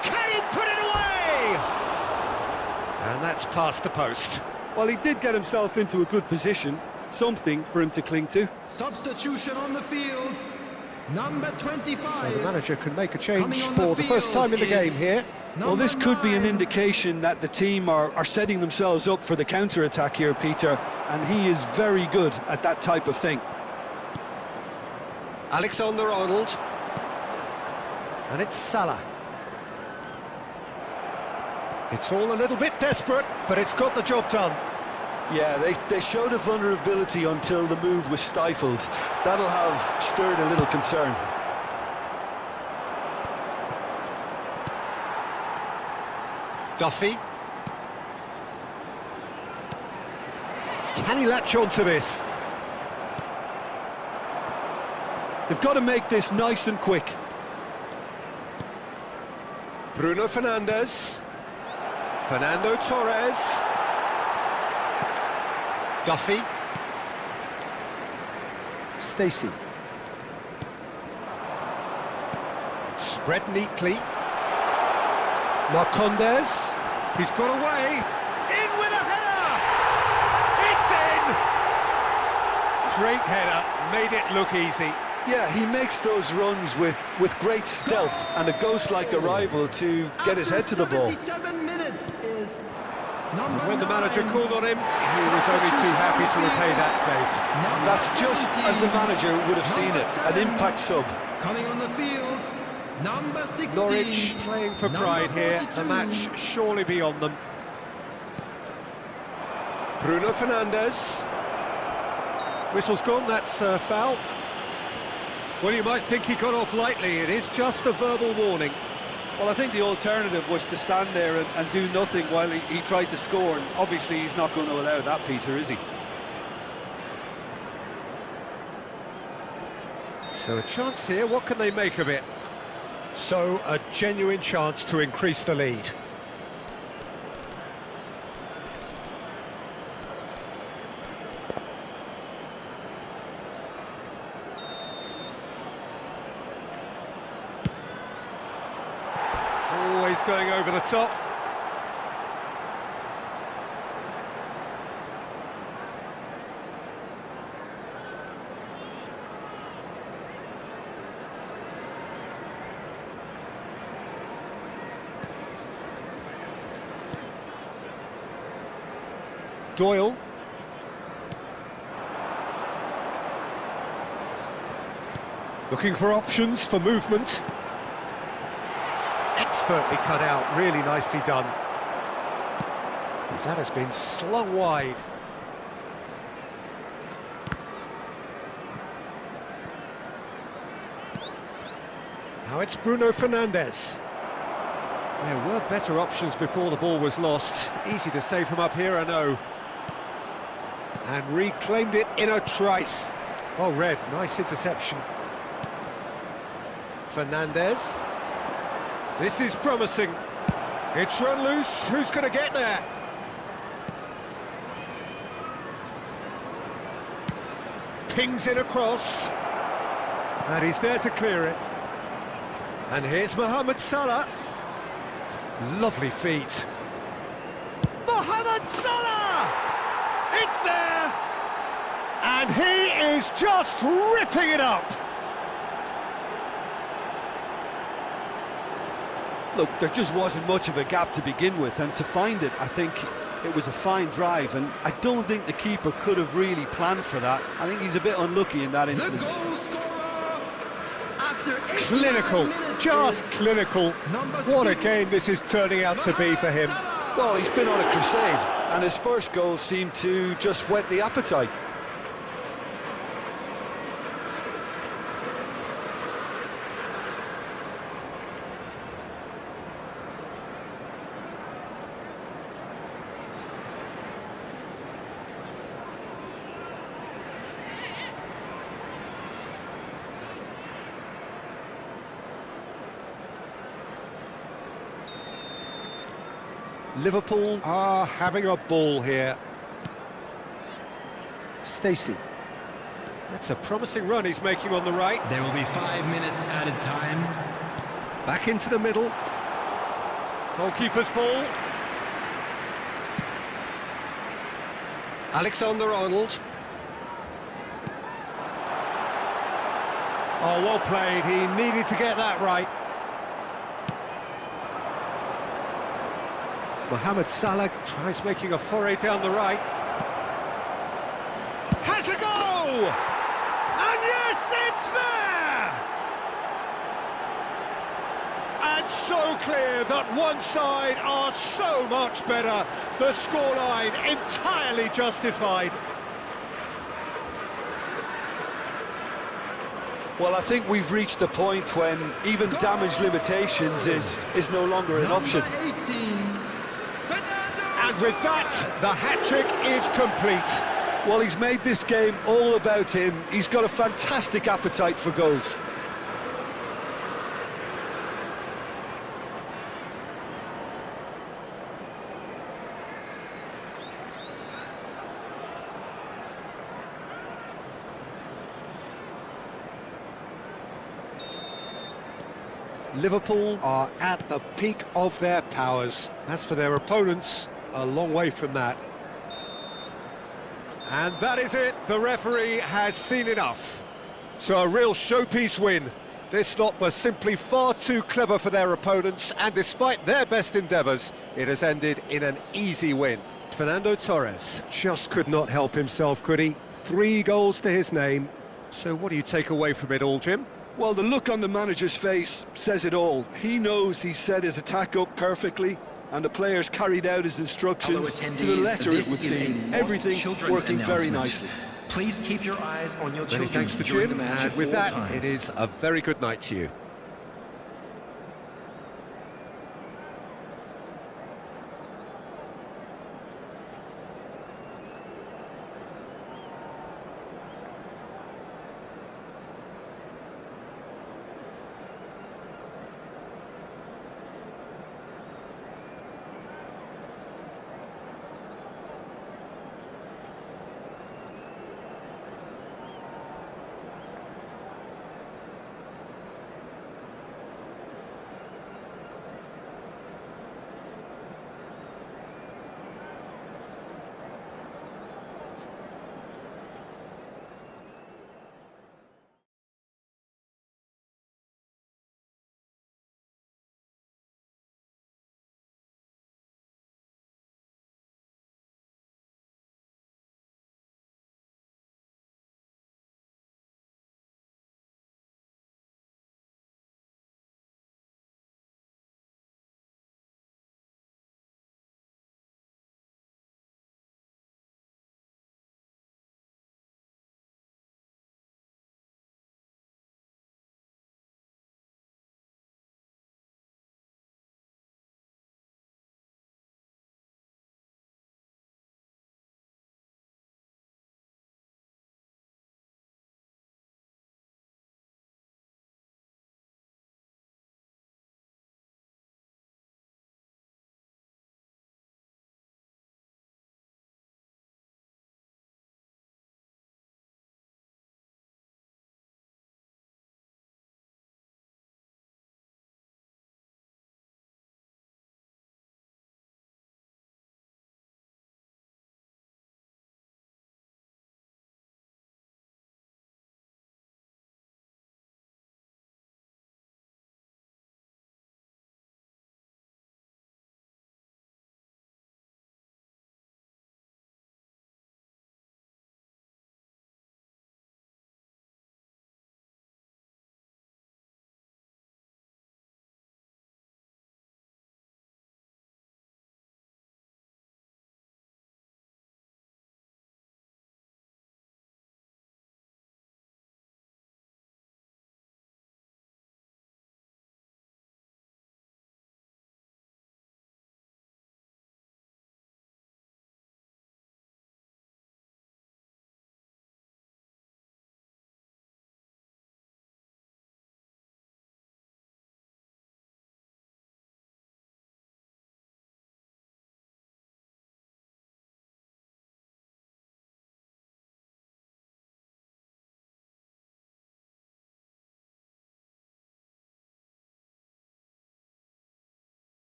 Can he put it away? And that's past the post. Well, he did get himself into a good position, something for him to cling to. Substitution on the field. Number 25. So the manager can make a change Coming on for the first field time in the is game here. Well, this could be an 9. indication that the team are setting themselves up for the counter-attack here, Peter, and he is very good at that type of thing. Alexander-Arnold. And it's Salah. It's all a little bit desperate, but it's got the job done. Yeah, they showed a vulnerability until the move was stifled. That'll have stirred a little concern. Duffy. Can he latch on to this? They've got to make this nice and quick. Bruno Fernandes. Fernando Torres. Duffy. Stacey. Spread neatly. Marcondes. He's got away. In with a header! It's in! Great header. Made it look easy. Yeah, he makes those runs with great stealth and a ghost-like arrival to get his head to the ball. 77 minutes is number When the manager 9. called on him, he was only too happy to repay that favour. That's just as the manager would have seen it, an impact sub. Coming on the field, number 16. Norwich playing for Number pride here, 42. the match surely beyond them. Bruno Fernandes. Whistle's gone, that's a foul. Well, you might think he got off lightly, it is just a verbal warning. Well, I think the alternative was to stand there and do nothing while he tried to score, and obviously he's not going to allow that, Peter, is he? So a chance here, what can they make of it? So a genuine chance to increase the lead. Always going over the top. Doyle. Looking for options for movement. Expertly cut out, really nicely done. That has been slung wide. Now it's Bruno Fernandes. There were better options before the ball was lost. Easy to say from up here, I know. And reclaimed it in a trice. Oh, Red, nice interception. Fernandes. This is promising. It's run loose. Who's going to get there? Pings it across. And he's there to clear it. And here's Mohamed Salah. Lovely feet. Mohamed Salah! It's there! And he is just ripping it up! Look, there just wasn't much of a gap to begin with, and to find it, I think it was a fine drive, and I don't think the keeper could have really planned for that. I think he's a bit unlucky in that The instance. goal scorer after 89 Clinical, minutes just is clinical. number What a 6. game this is turning out to be for him. Well, he's been on a crusade, and his first goal seemed to just whet the appetite. Liverpool are having a ball here. Stacey. That's a promising run he's making on the right. There will be 5 minutes added time. Back into the middle. Goalkeeper's ball. Alexander-Arnold. Oh, well played. He needed to get that right. Mohamed Salah tries making a foray down the right. Has a go! And yes, it's there! And so clear that one side are so much better. The scoreline entirely justified. Well, I think we've reached the point when even damage limitations is no longer an option. Number 18. And with that, the hat-trick is complete. Well, he's made this game all about him. He's got a fantastic appetite for goals. Liverpool are at the peak of their powers. As for their opponents, a long way from that. And that is it. The referee has seen enough. So a real showpiece win. This lot was simply far too clever for their opponents, and despite their best endeavours, it has ended in an easy win. Fernando Torres just could not help himself, could he? 3 goals to his name. So what do you take away from it all, Jim? Well, the look on the manager's face says it all. He knows he set his attack up perfectly, and the players carried out his instructions to the letter, it would seem. Everything working very nicely. Please keep your eyes on your Many children. thanks to during Jim, the match and at with all that, times. it is a very good night to you.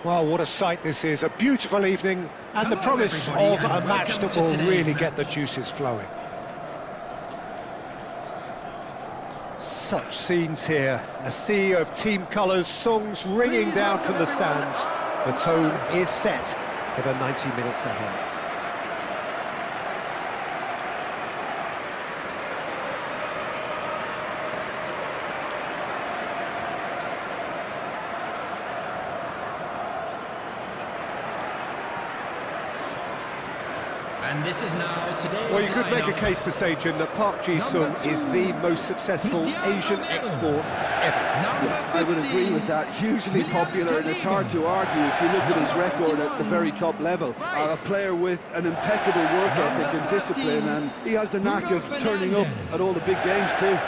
Well, what a sight this is, a beautiful evening, and the Hello, promise everybody, of a and match welcome that to will today's really match. get the juices flowing. Such scenes here, a sea of team colours, songs ringing Please down welcome from the everyone. stands. The tone is set for the 90 minutes ahead. And this is now today's Well, you could make a lineup. case to say, Jim, that Park Ji-sung is the most successful Asian export ever. Yeah, I would agree with that. Hugely popular, and it's hard to argue if you look at his record at the very top level. A player with an impeccable work ethic and discipline, and he has the knack of turning up at all the big games too.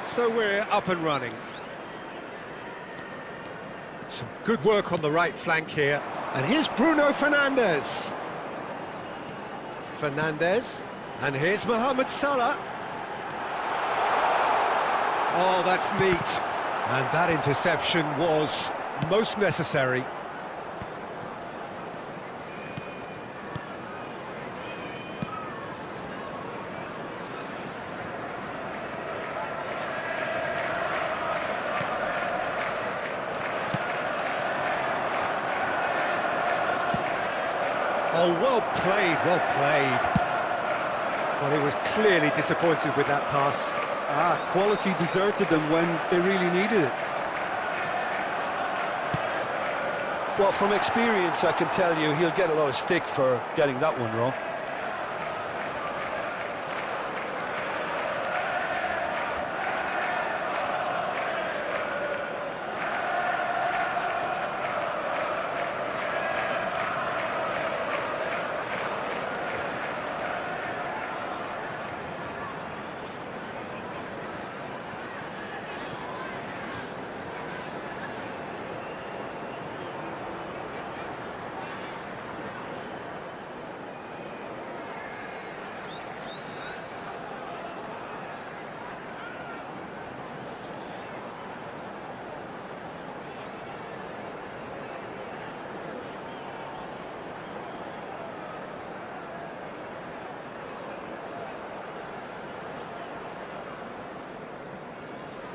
So we're up and running. Some good work on the right flank here. And here's Bruno Fernandes. Fernandes. And here's Mohamed Salah. Oh, that's neat. And that interception was most necessary. Oh, well played, well played. Well, he was clearly disappointed with that pass. Quality deserted them when they really needed it. Well, from experience, I can tell you he'll get a lot of stick for getting that one wrong.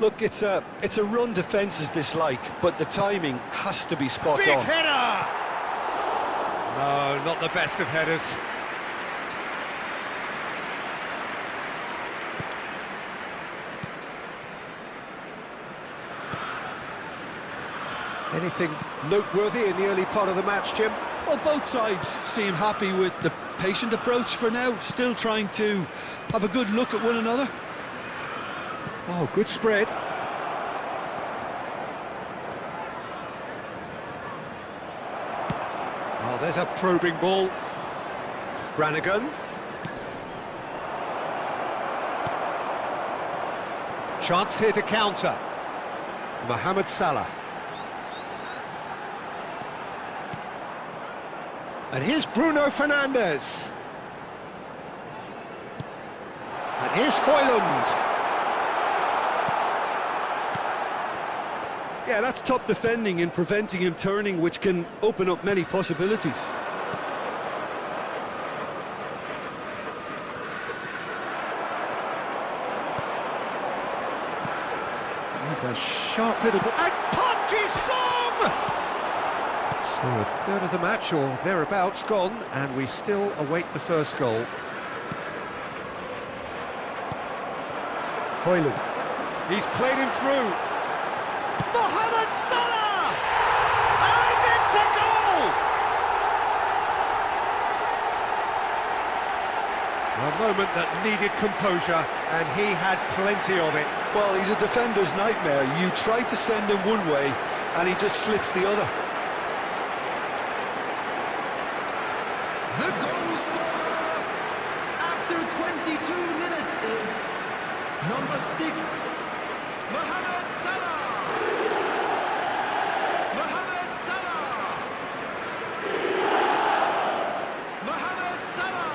Look, it's a run defence is dislike, but the timing has to be spot Big on. header! No, not the best of headers. Anything noteworthy in the early part of the match, Jim? Well, both sides seem happy with the patient approach for now, still trying to have a good look at one another. Oh, good spread. Oh, there's a probing ball. Brannigan. Chance here to counter. Mohamed Salah. And here's Bruno Fernandes. And here's Højlund. Yeah, that's top defending and preventing him turning, which can open up many possibilities. He's a sharp little ball. And Park Ji-sung! So a third of the match, or thereabouts, gone, and we still await the first goal. Højlund. He's played him through. Mohamed Salah! moment that needed composure, and he had plenty of it. Well, he's a defender's nightmare. You try to send him one way, and he just slips the other. The goal scorer after 22 minutes is number 6, Mohamed Salah. Mohamed Salah. Mohamed Salah.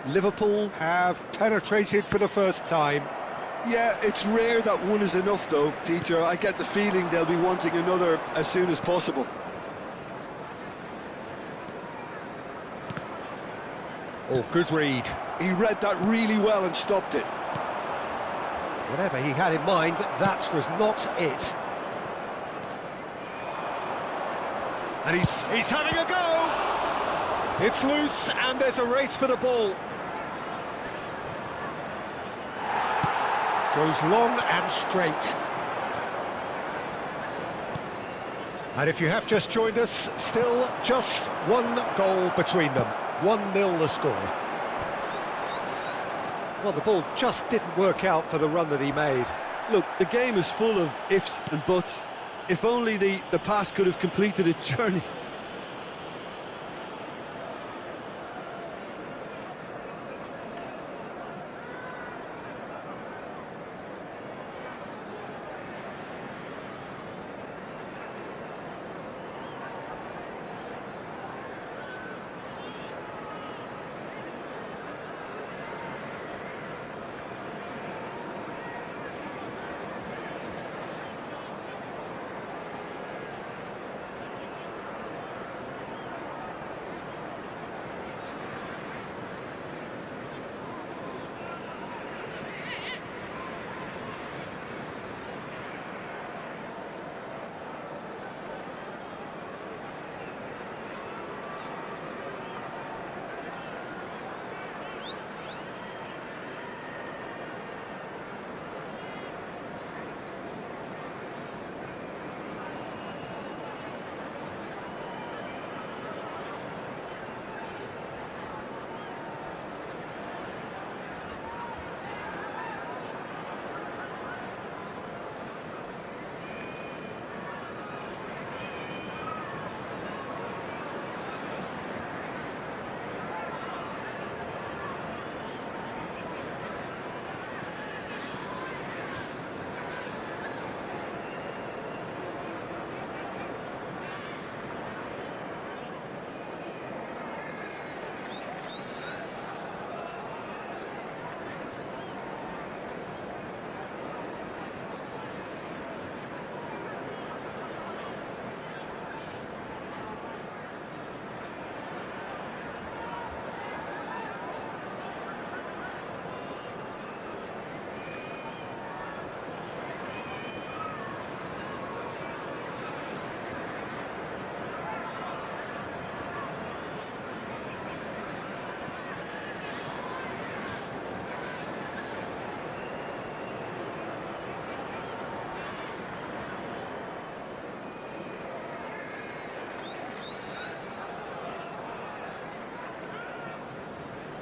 Liverpool have penetrated for the first time. Yeah, it's rare that one is enough, though, Peter. I get the feeling they'll be wanting another as soon as possible. Oh, good read. He read that really well and stopped it. Whatever he had in mind, that was not it. And he's having a go! It's loose, and there's a race for the ball. Goes long and straight. And if you have just joined us, still just one goal between them. 1-0 the score. Well, the ball just didn't work out for the run that he made. Look, the game is full of ifs and buts. If only the pass could have completed its journey.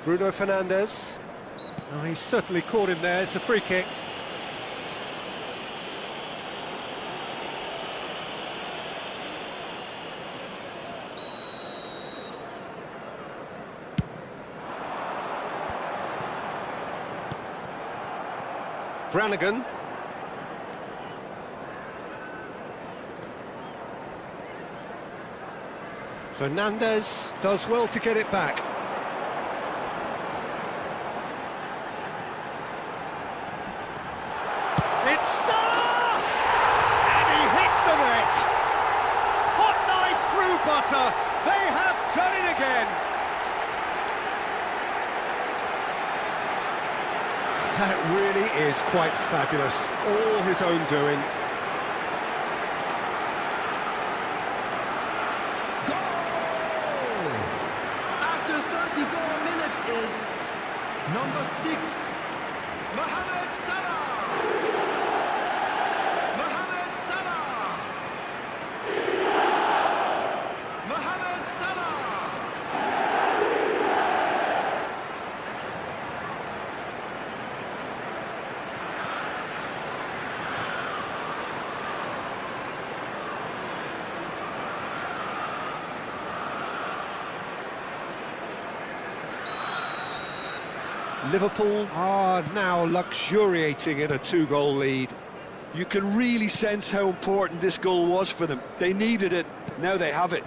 Bruno Fernandes. Oh, he's certainly caught him there. It's a free kick. Brannigan. Fernandes does well to get it back. It's Salah! And he hits the net! Hot knife through butter. They have done it again. That really is quite fabulous. All his own doing. Liverpool are now luxuriating in a 2-goal lead. You can really sense how important this goal was for them. They needed it, now they have it.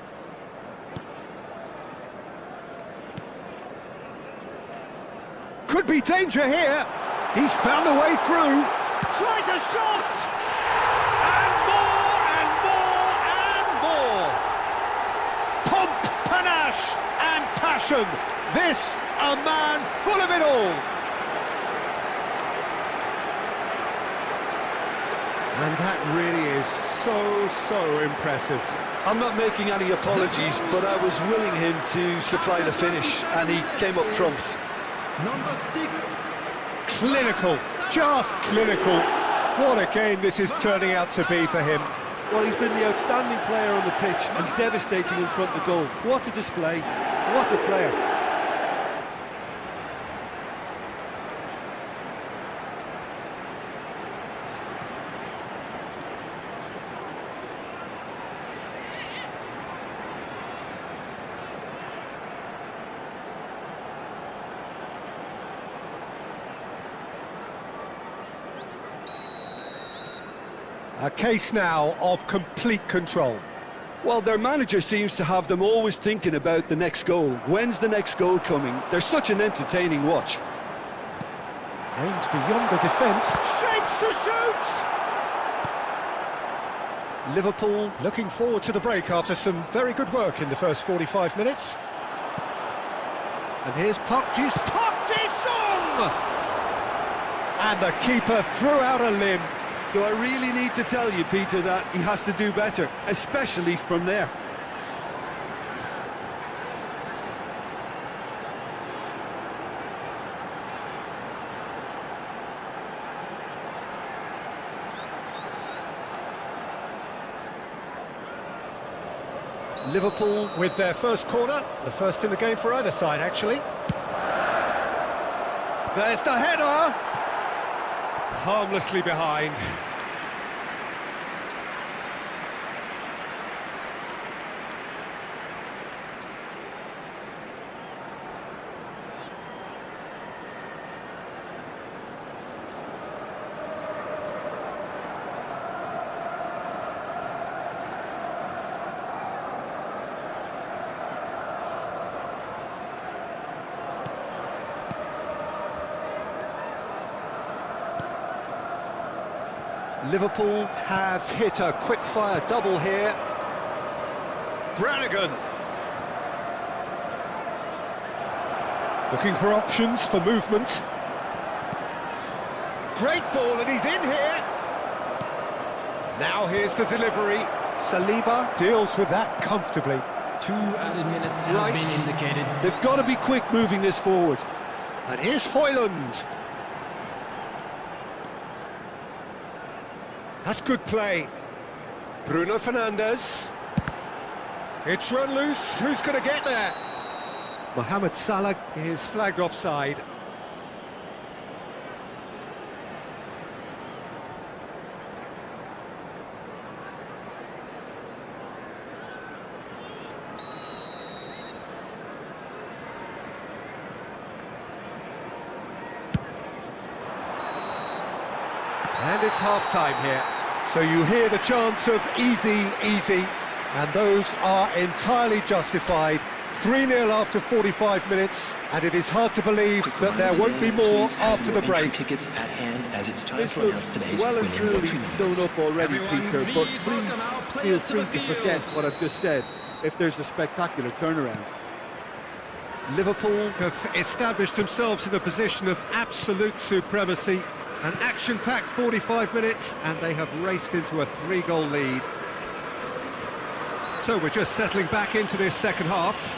Could be danger here. He's found a way through. Tries a shot! And more, and more, and more! Pomp, panache, and passion. This, a man full of it all. And that really is so impressive. I'm not making any apologies, but I was willing him to supply the finish, and he came up trumps. Number 6. Clinical, just clinical. What a game this is turning out to be for him. Well, he's been the outstanding player on the pitch and devastating in front of the goal. What a display, what a player. A case now of complete control. Well, their manager seems to have them always thinking about the next goal. When's the next goal coming? They're such an entertaining watch. Aims beyond the defence, shapes to shoot! Liverpool looking forward to the break after some very good work in the first 45 minutes. And here's Park Ji-sung! And the keeper threw out a limb. Do I really need to tell you, Peter, that he has to do better, especially from there? Liverpool with their first corner, the first in the game for either side, actually. There's the header! Harmlessly behind. Liverpool have hit a quick-fire double here. Brannigan. Looking for options for movement. Great ball, and he's in here. Now here's the delivery. Saliba deals with that comfortably. 2 added minutes have been indicated. They've got to be quick moving this forward. And here's Højlund. That's good play. Bruno Fernandes. It's run loose. Who's going to get there? Mohamed Salah is flagged offside. And it's half-time here. So you hear the chants of easy, easy, and those are entirely justified. 3-0 after 45 minutes, and it is hard to believe that there won't be more after the break. Tickets at hand as it's time This to looks announce today's well and winning truly lottery sewn up already, Everyone, Peter, but please please welcome our feel players to free the to forget field. what I've just said if there's a spectacular turnaround. Liverpool have established themselves in a position of absolute supremacy. An action-packed 45 minutes, and they have raced into a 3-goal lead. So we're just settling back into this second half.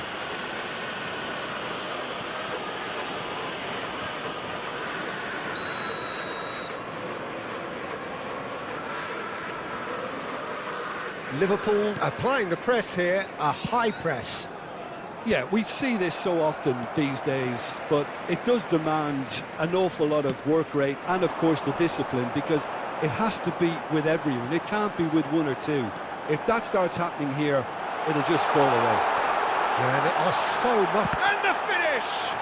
Liverpool applying the press here, a high press. Yeah, we see this so often these days, but it does demand an awful lot of work rate and, of course, the discipline, because it has to be with everyone. It can't be with one or two. If that starts happening here, it'll just fall away. And it was so much. And the finish!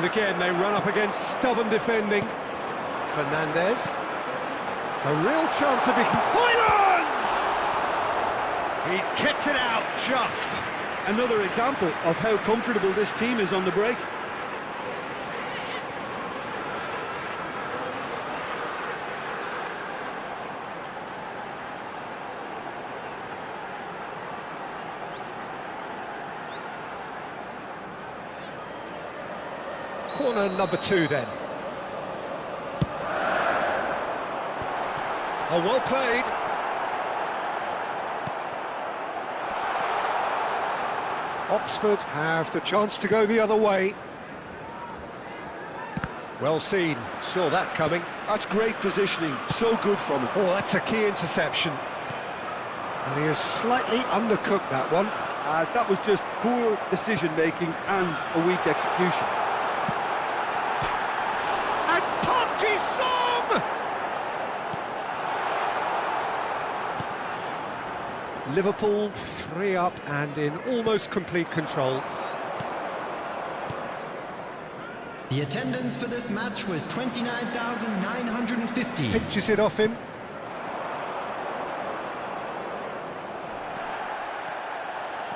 again, they run up against stubborn defending. Fernandez. A real chance of being... Højlund! He's kept it out, just. Another example of how comfortable this team is on the break. Corner number 2 then. Oh, well played. Oxford have the chance to go the other way. Well seen, saw that coming. That's great positioning, so good from him. Oh, that's a key interception. And he has slightly undercooked that one. That was just poor decision-making and a weak execution. And Park Ji-sung! Liverpool 3 up and in almost complete control. The attendance for this match was 29,950. Pitches it off him.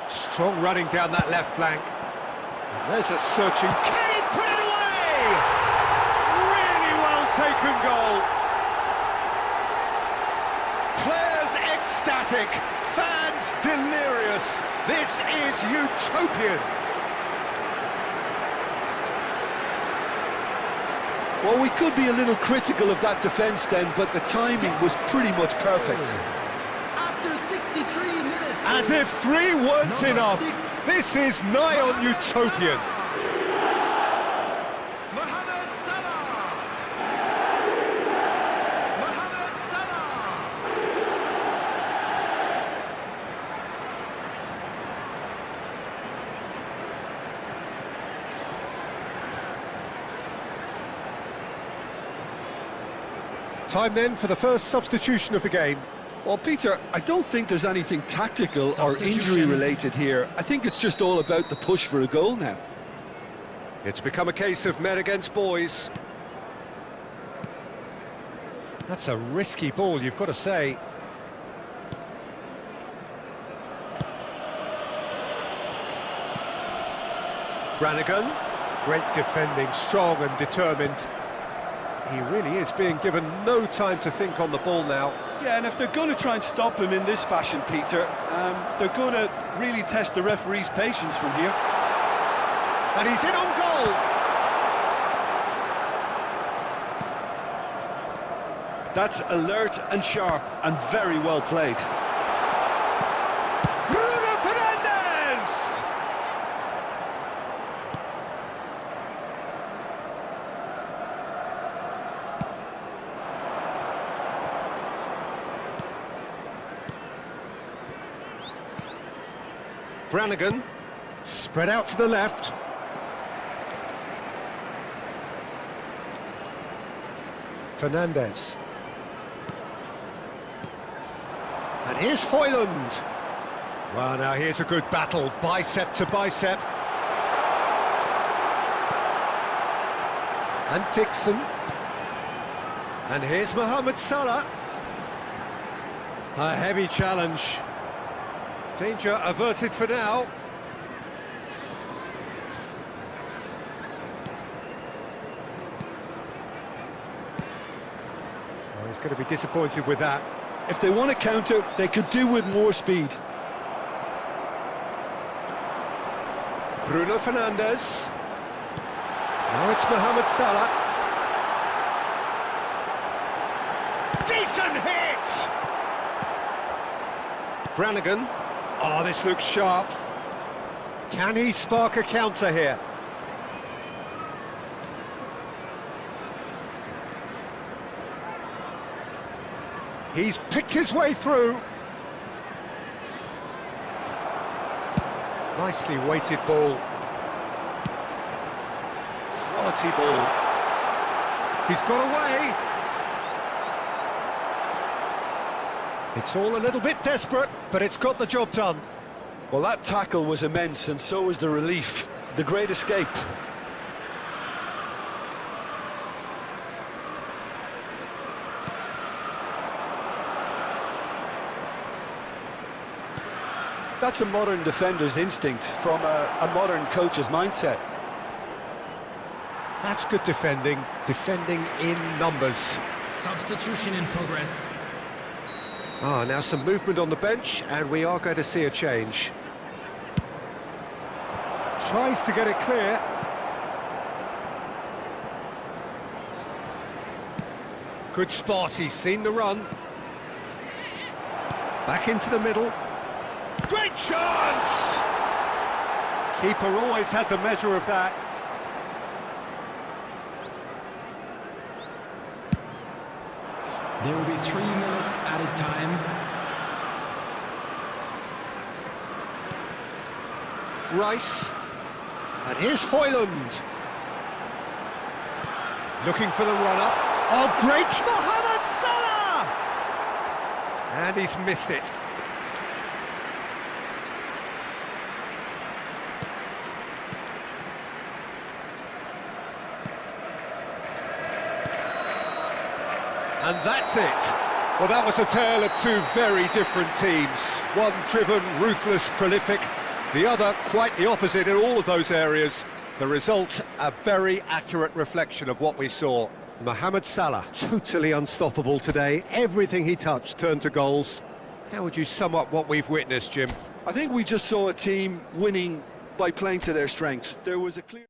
Strong running down that left flank. And there's a searching... Can he put it away? Really well taken goal. Players ecstatic. Fans delirious. This is utopian. Well, we could be a little critical of that defence then, but the timing was pretty much perfect. After 63 minutes... As if 3 weren't enough. This is nigh on utopian. Mohamed Salah! Mohamed Salah! Time then for the first substitution of the game. Well, Peter, I don't think there's anything tactical or Substitution. injury-related here. I think it's just all about the push for a goal now. It's become a case of men against boys. That's a risky ball, you've got to say. Brannigan, great defending, strong and determined. He really is being given no time to think on the ball now. Yeah, and if they're going to try and stop him in this fashion, Peter, they're going to really test the referee's patience from here. And he's in on goal! That's alert and sharp and very well played. Bruno Fernandes! Brannigan, spread out to the left. Fernandes. And here's Højlund. Well, now here's a good battle, bicep to bicep. And Dixon. And here's Mohamed Salah. A heavy challenge. Danger averted for now. Oh, he's going to be disappointed with that. If they want to counter, they could do with more speed. Bruno Fernandes. Now it's Mohamed Salah. Decent hit! Brannigan. Oh, this looks sharp. Can he spark a counter here? He's picked his way through. Nicely weighted ball. Quality ball. He's got away. It's all a little bit desperate, but it's got the job done. Well, that tackle was immense, and so was the relief. The great escape. That's a modern defender's instinct from a modern coach's mindset. That's good defending in numbers. Substitution in progress. Now some movement on the bench, and we are going to see a change. Tries to get it clear. Good spot, he's seen the run. Back into the middle. Great chance! Keeper always had the measure of that. There will be 3 minutes added time. Rice. And here's Højlund. Looking for the run-up. Oh, great! Mohamed Salah! And he's missed it. And that's it. Well, that was a tale of two very different teams. One driven, ruthless, prolific. The other quite the opposite in all of those areas. The result, a very accurate reflection of what we saw. Mohamed Salah, totally unstoppable today. Everything he touched turned to goals. How would you sum up what we've witnessed, Jim? I think we just saw a team winning by playing to their strengths. There was a clear...